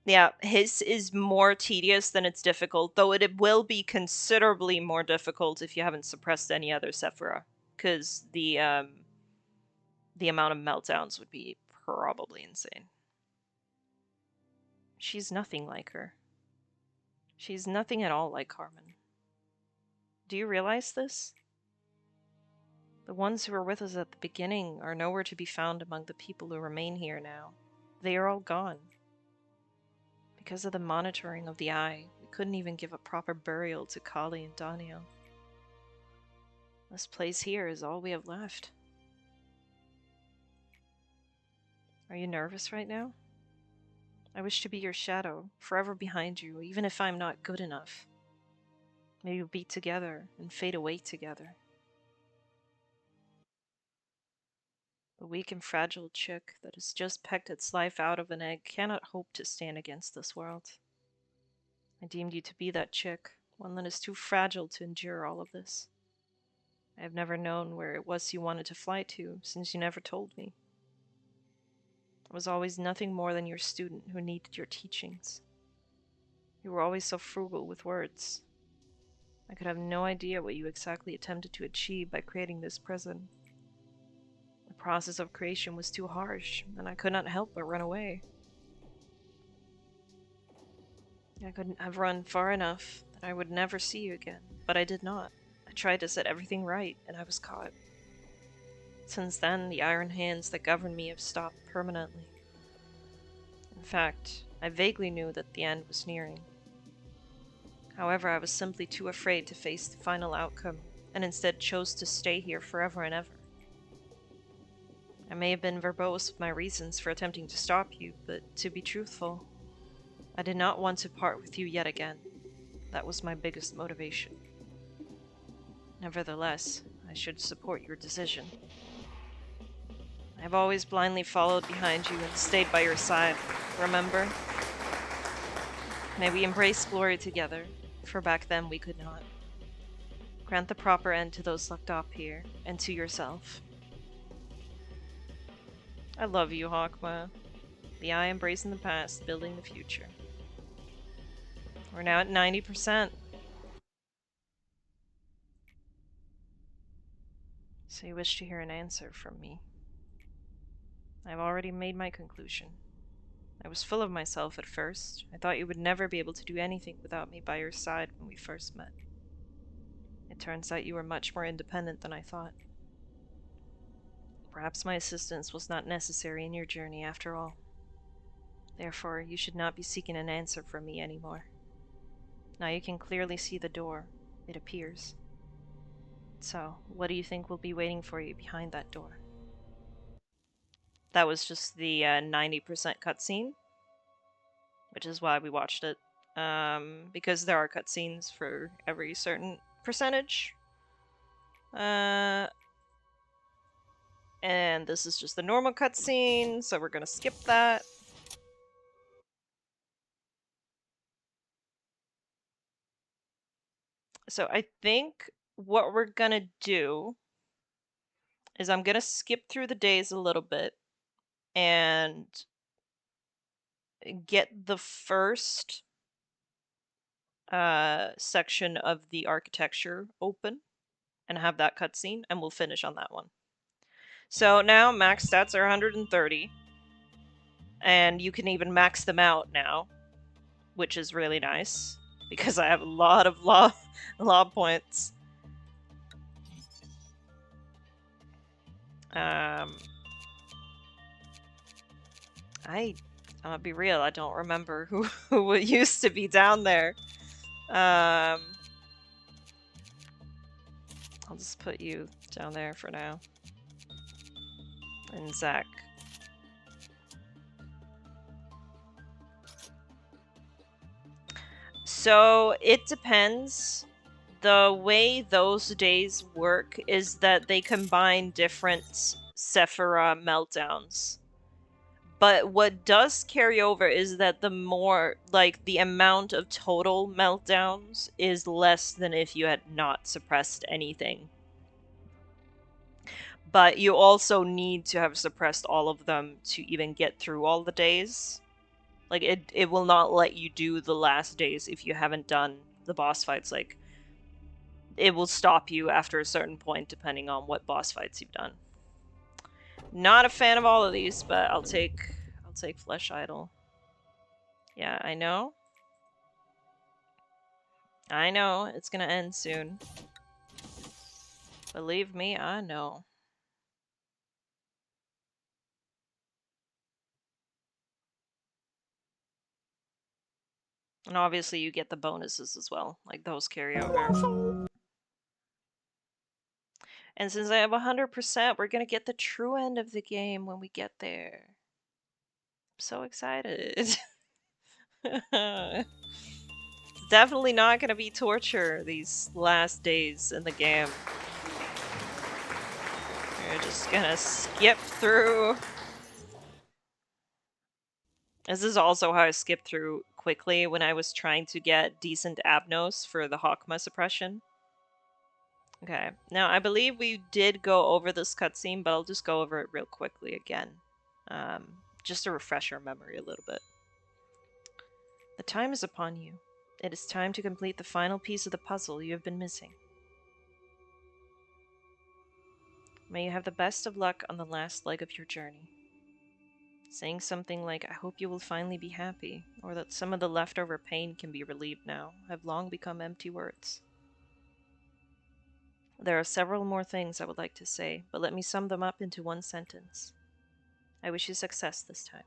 Yeah, his is more tedious than it's difficult, though it will be considerably more difficult if you haven't suppressed any other Sephira, because the amount of meltdowns would be probably insane. She's nothing like her. She's nothing at all like Carmen. Do you realize this? The ones who were with us at the beginning are nowhere to be found among the people who remain here now. They are all gone. Because of the monitoring of the eye, we couldn't even give a proper burial to Kali and Daniel. This place here is all we have left. Are you nervous right now? I wish to be your shadow, forever behind you, even if I'm not good enough. May we be together and fade away together. The weak and fragile chick that has just pecked its life out of an egg cannot hope to stand against this world. I deemed you to be that chick, one that is too fragile to endure all of this. I have never known where it was you wanted to fly to, since you never told me. I was always nothing more than your student who needed your teachings. You were always so frugal with words. I could have no idea what you exactly attempted to achieve by creating this prison. The process of creation was too harsh, and I could not help but run away. I couldn't have run far enough that I would never see you again, but I did not. I tried to set everything right, and I was caught. Since then, the iron hands that govern me have stopped permanently. In fact, I vaguely knew that the end was nearing. However, I was simply too afraid to face the final outcome, and instead chose to stay here forever and ever. I may have been verbose with my reasons for attempting to stop you, but to be truthful, I did not want to part with you yet again. That was my biggest motivation. Nevertheless, I should support your decision. I have always blindly followed behind you and stayed by your side, remember? May we embrace glory together, for back then we could not. Grant the proper end to those locked up here, and to yourself. I love you, Hokma. The eye embracing the past, building the future. We're now at 90%. So you wish to hear an answer from me. I've already made my conclusion. I was full of myself at first. I thought you would never be able to do anything without me by your side when we first met. It turns out you were much more independent than I thought. Perhaps my assistance was not necessary in your journey after all. Therefore, you should not be seeking an answer from me anymore. Now you can clearly see the door, it appears. So, what do you think will be waiting for you behind that door? That was just the 90% cutscene, which is why we watched it. Because there are cutscenes for every certain percentage. And this is just the normal cutscene, so we're gonna skip that. So I think what we're gonna do is I'm gonna skip through the days a little bit and get the first section of the architecture open and have that cutscene, and we'll finish on that one. So now max stats are 130, and you can even max them out now, which is really nice because I have a lot of law points. I'll be real, I don't remember who used to be down there. I'll just put you down there for now. And Zach. So it depends. The way those days work is that they combine different Sephira meltdowns. But what does carry over is that the more, like, the amount of total meltdowns is less than if you had not suppressed anything. But you also need to have suppressed all of them to even get through all the days. Like, it will not let you do the last days if you haven't done the boss fights. Like, it will stop you after a certain point depending on what boss fights you've done. Not a fan of all of these, but I'll take Flesh Idol. Yeah, I know. I know, it's gonna end soon. Believe me, I know. And obviously you get the bonuses as well, like those carry over. And since I have 100%, we're gonna get the true end of the game when we get there. I'm so excited. Definitely not gonna be torture these last days in the game. We're just gonna skip through. This is also how I skipped through quickly when I was trying to get decent Abnos for the Hokma suppression. Okay, now I believe we did go over this cutscene, but I'll just go over it real quickly again. Just to refresh our memory a little bit. The time is upon you. It is time to complete the final piece of the puzzle you have been missing. May you have the best of luck on the last leg of your journey. Saying something like, I hope you will finally be happy, or that some of the leftover pain can be relieved now, have long become empty words. There are several more things I would like to say, but let me sum them up into one sentence. I wish you success this time.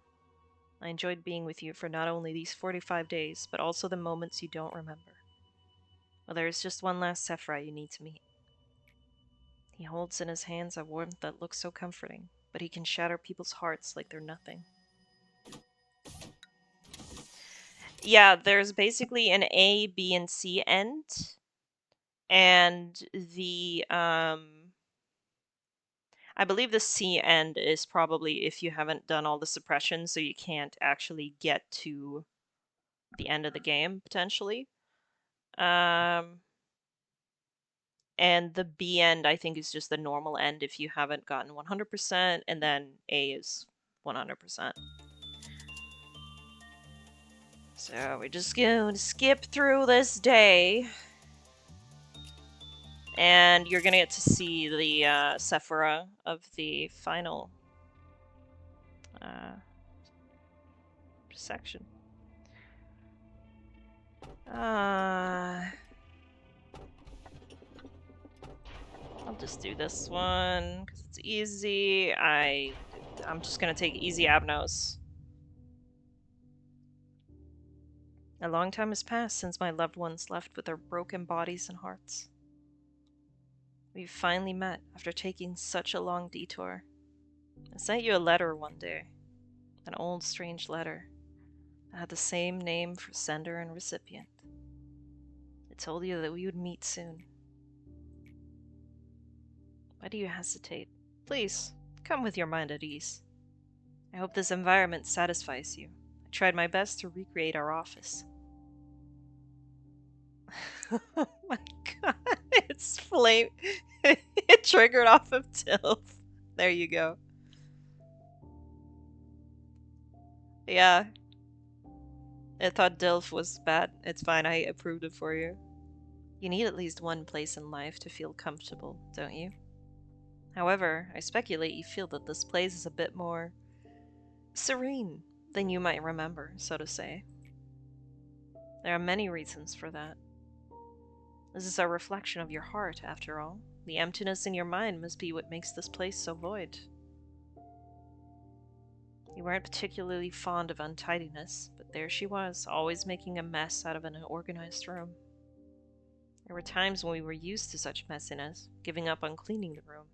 I enjoyed being with you for not only these 45 days, but also the moments you don't remember. Well, there is just one last Sephira you need to meet. He holds in his hands a warmth that looks so comforting, but he can shatter people's hearts like they're nothing. Yeah, there's basically an A, B, and C end. And the, I believe the C end is probably if you haven't done all the suppression, so you can't actually get to the end of the game, potentially. And the B end, I think, is just the normal end if you haven't gotten 100%, and then A is 100%. So we're just going to skip through this day. And you're gonna get to see the Sephira of the final section. I'll just do this one because it's easy. I'm just gonna take easy Abnos. A long time has passed since my loved ones left with their broken bodies and hearts. We've finally met after taking such a long detour. I sent you a letter one day. An old, strange letter that had the same name for sender and recipient. It told you that we would meet soon. Why do you hesitate? Please, come with your mind at ease. I hope this environment satisfies you. I tried my best to recreate our office. Oh my god, it's flame. It triggered off of Tilf. There you go. Yeah. I thought Dilf was bad. It's fine, I approved it for you. You need at least one place in life to feel comfortable, don't you? However, I speculate you feel that this place is a bit more serene than you might remember, so to say. There are many reasons for that. This is a reflection of your heart, after all. The emptiness in your mind must be what makes this place so void. You weren't particularly fond of untidiness, but there she was, always making a mess out of an organized room. There were times when we were used to such messiness, giving up on cleaning the room.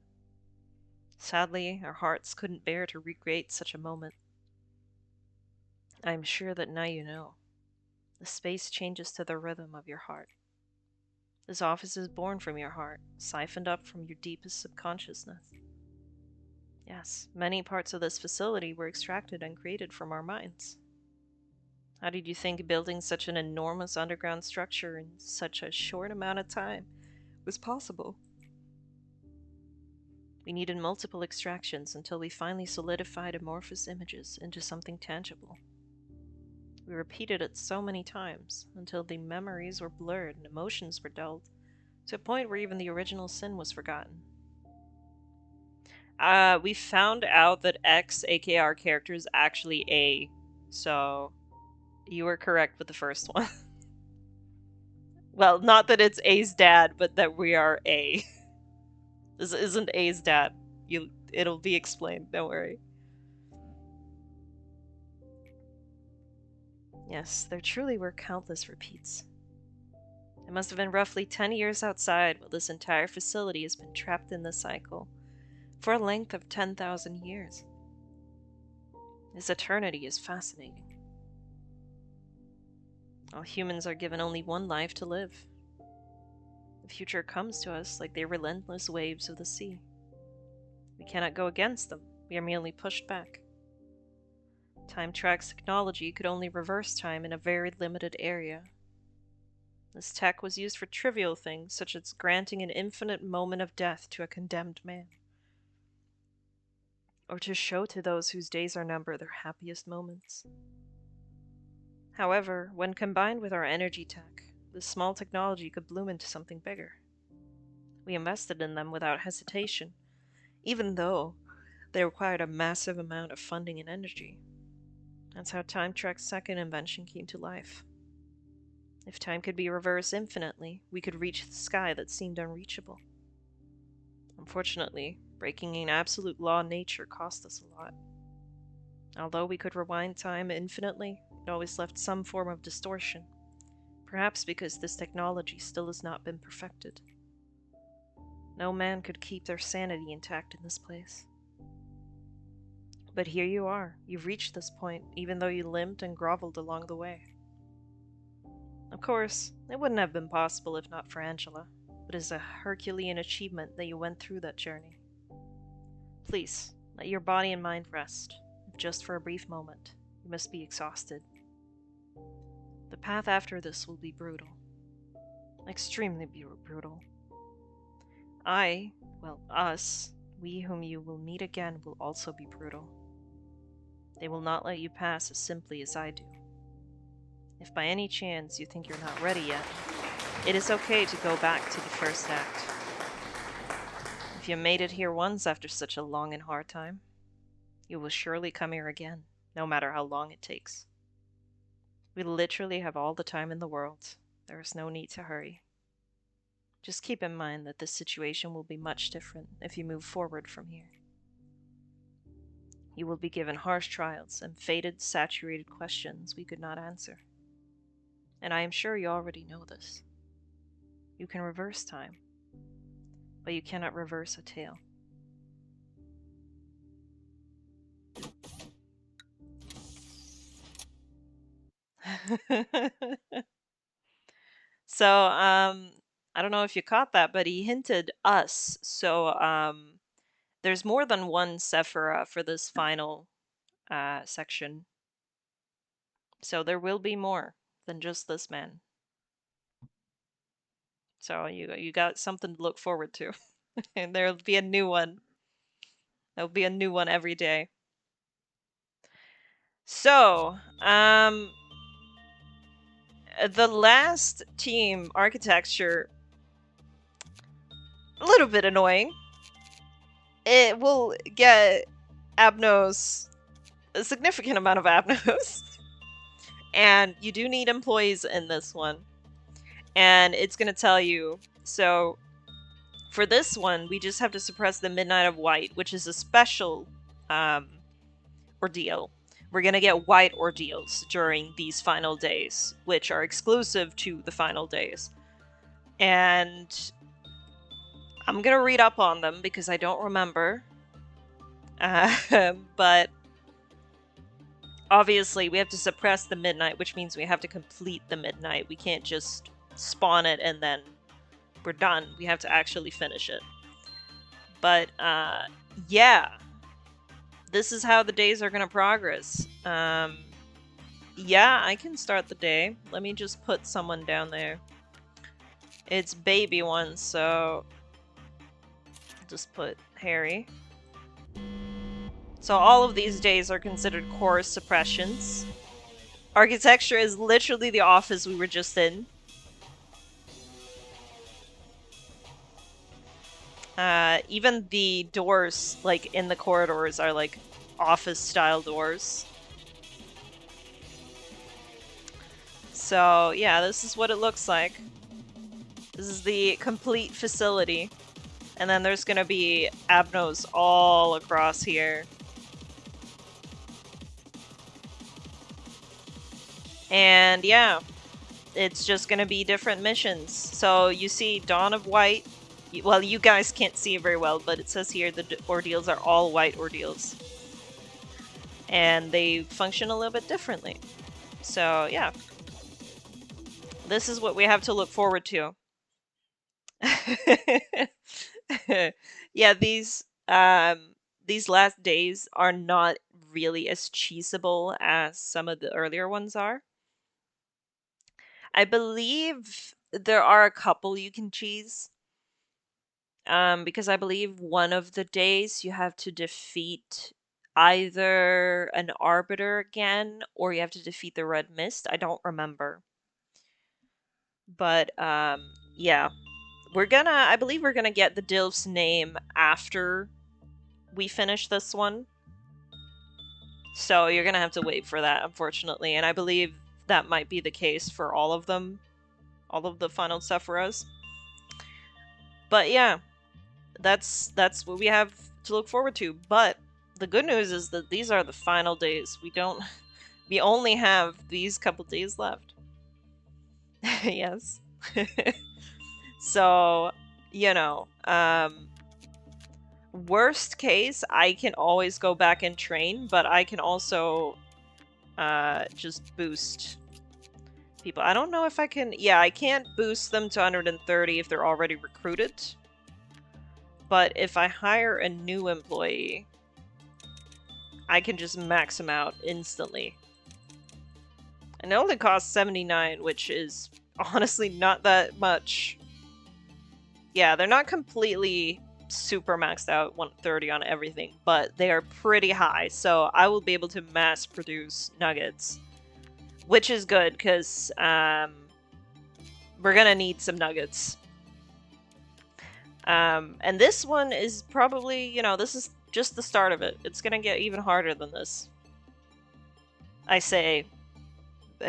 Sadly, our hearts couldn't bear to recreate such a moment. I am sure that now you know. The space changes to the rhythm of your heart. This office is born from your heart, siphoned up from your deepest subconsciousness. Yes, many parts of this facility were extracted and created from our minds. How did you think building such an enormous underground structure in such a short amount of time was possible? We needed multiple extractions until we finally solidified amorphous images into something tangible. We repeated it so many times until the memories were blurred and emotions were dulled, to a point where even the original sin was forgotten. We found out that X, aka our character, is actually A, so you were correct with the first one. Well, not that it's A's dad, but that we are A. This isn't A's dad. It'll be explained, don't worry. Yes, there truly were countless repeats. It must have been roughly 10 years outside while this entire facility has been trapped in the cycle for a length of 10,000 years. This eternity is fascinating. All humans are given only one life to live. The future comes to us like the relentless waves of the sea. We cannot go against them, we are merely pushed back. Time Track's technology could only reverse time in a very limited area. This tech was used for trivial things, such as granting an infinite moment of death to a condemned man, or to show to those whose days are numbered their happiest moments. However, when combined with our energy tech, this small technology could bloom into something bigger. We invested in them without hesitation, even though they required a massive amount of funding and energy. That's how Time Trek's second invention came to life. If time could be reversed infinitely, we could reach the sky that seemed unreachable. Unfortunately, breaking an absolute law of nature cost us a lot. Although we could rewind time infinitely, it always left some form of distortion, perhaps because this technology still has not been perfected. No man could keep their sanity intact in this place. But here you are, you've reached this point, even though you limped and groveled along the way. Of course, it wouldn't have been possible if not for Angela, but it is a Herculean achievement that you went through that journey. Please, let your body and mind rest, if just for a brief moment. You must be exhausted. The path after this will be brutal. Extremely brutal. Us, we whom you will meet again will also be brutal. They will not let you pass as simply as I do. If by any chance you think you're not ready yet, it is okay to go back to the first act. If you made it here once after such a long and hard time, you will surely come here again, no matter how long it takes. We literally have all the time in the world. There is no need to hurry. Just keep in mind that this situation will be much different if you move forward from here. You will be given harsh trials and fated, saturated questions we could not answer. And I am sure you already know this. You can reverse time, but you cannot reverse a tale. So, I don't know if you caught that, but he hinted us. So, there's more than one Sephira for this final section. So there will be more than just this man. So you got something to look forward to. And there'll be a new one. There'll be a new one every day. So, the last team architecture, a little bit annoying. It will get Abnos, a significant amount of Abnos. And you do need employees in this one. And it's going to tell you, so for this one, we just have to suppress the Midnight of White, which is a special ordeal. We're going to get white ordeals during these final days, which are exclusive to the final days. And I'm gonna read up on them because I don't remember. But obviously we have to suppress the midnight, which means we have to complete the midnight. We can't just spawn it and then we're done. We have to actually finish it. But yeah, this is how the days are gonna progress. Yeah, I can start the day. Let me just put someone down there. It's baby one, so just put Harry. So all of these days are considered core suppressions. Architecture is literally the office we were just in. Even the doors, like, in the corridors are, like, office-style doors. So, yeah, this is what it looks like. This is the complete facility. And then there's gonna be abnos all across here. And, yeah, it's just gonna be different missions. So, you see Dawn of White. Well, you guys can't see it very well, but it says here the ordeals are all white ordeals. And they function a little bit differently. So, yeah. This is what we have to look forward to. Yeah, these last days are not really as cheesable as some of the earlier ones are. I believe there are a couple you can cheese. Because I believe one of the days you have to defeat either an arbiter again or you have to defeat the red mist. I don't remember. But yeah. I believe we're gonna get the Dilf's name after we finish this one. So you're gonna have to wait for that, unfortunately. And I believe that might be the case for all of them. All of the final sufferers. But yeah. That's what we have to look forward to. But the good news is that these are the final days. We only have these couple days left. Yes. So, you know, worst case, I can always go back and train, but I can also just boost people. I don't know if I can... Yeah, I can't boost them to 130 if they're already recruited. But if I hire a new employee, I can just max them out instantly. And it only costs 79, which is honestly not that much. Yeah, they're not completely super maxed out 130 on everything, but they are pretty high, so I will be able to mass produce nuggets. Which is good, because we're gonna need some nuggets. And this one is probably, you know, this is just the start of it. It's gonna get even harder than this. I say,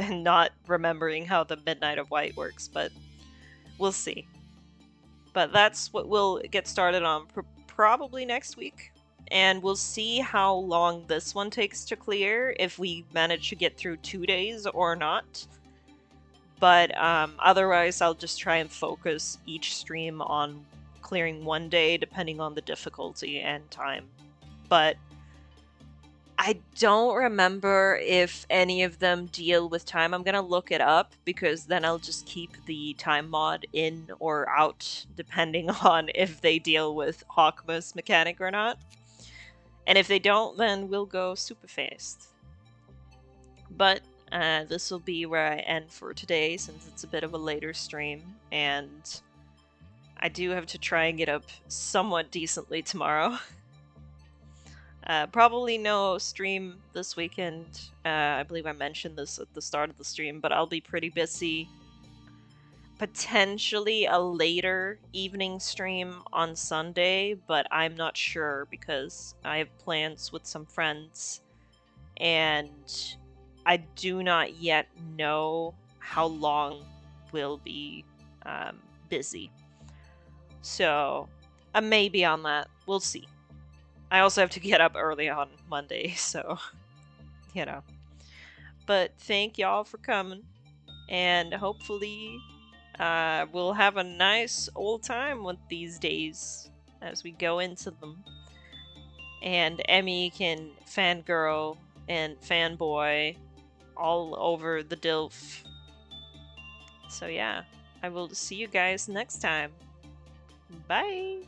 not remembering how the Midnight of White works, but we'll see. But that's what we'll get started on probably next week. And we'll see how long this one takes to clear, if we manage to get through 2 days or not. But otherwise, I'll just try and focus each stream on clearing 1 day, depending on the difficulty and time. But I don't remember if any of them deal with time. I'm gonna look it up, because then I'll just keep the time mod in or out, depending on if they deal with Hokma's mechanic or not. And if they don't, then we'll go super fast. But this will be where I end for today, since it's a bit of a later stream, and I do have to try and get up somewhat decently tomorrow. Probably no stream this weekend. I believe I mentioned this at the start of the stream, but I'll be pretty busy. Potentially a later evening stream on Sunday, but I'm not sure because I have plans with some friends, and I do not yet know how long we'll be busy. So, a maybe on that. We'll see. I also have to get up early on Monday, so, you know. But thank y'all for coming, and hopefully We'll have a nice old time with these days as we go into them. And Emmy can fangirl and fanboy all over the DILF. So yeah, I will see you guys next time. Bye!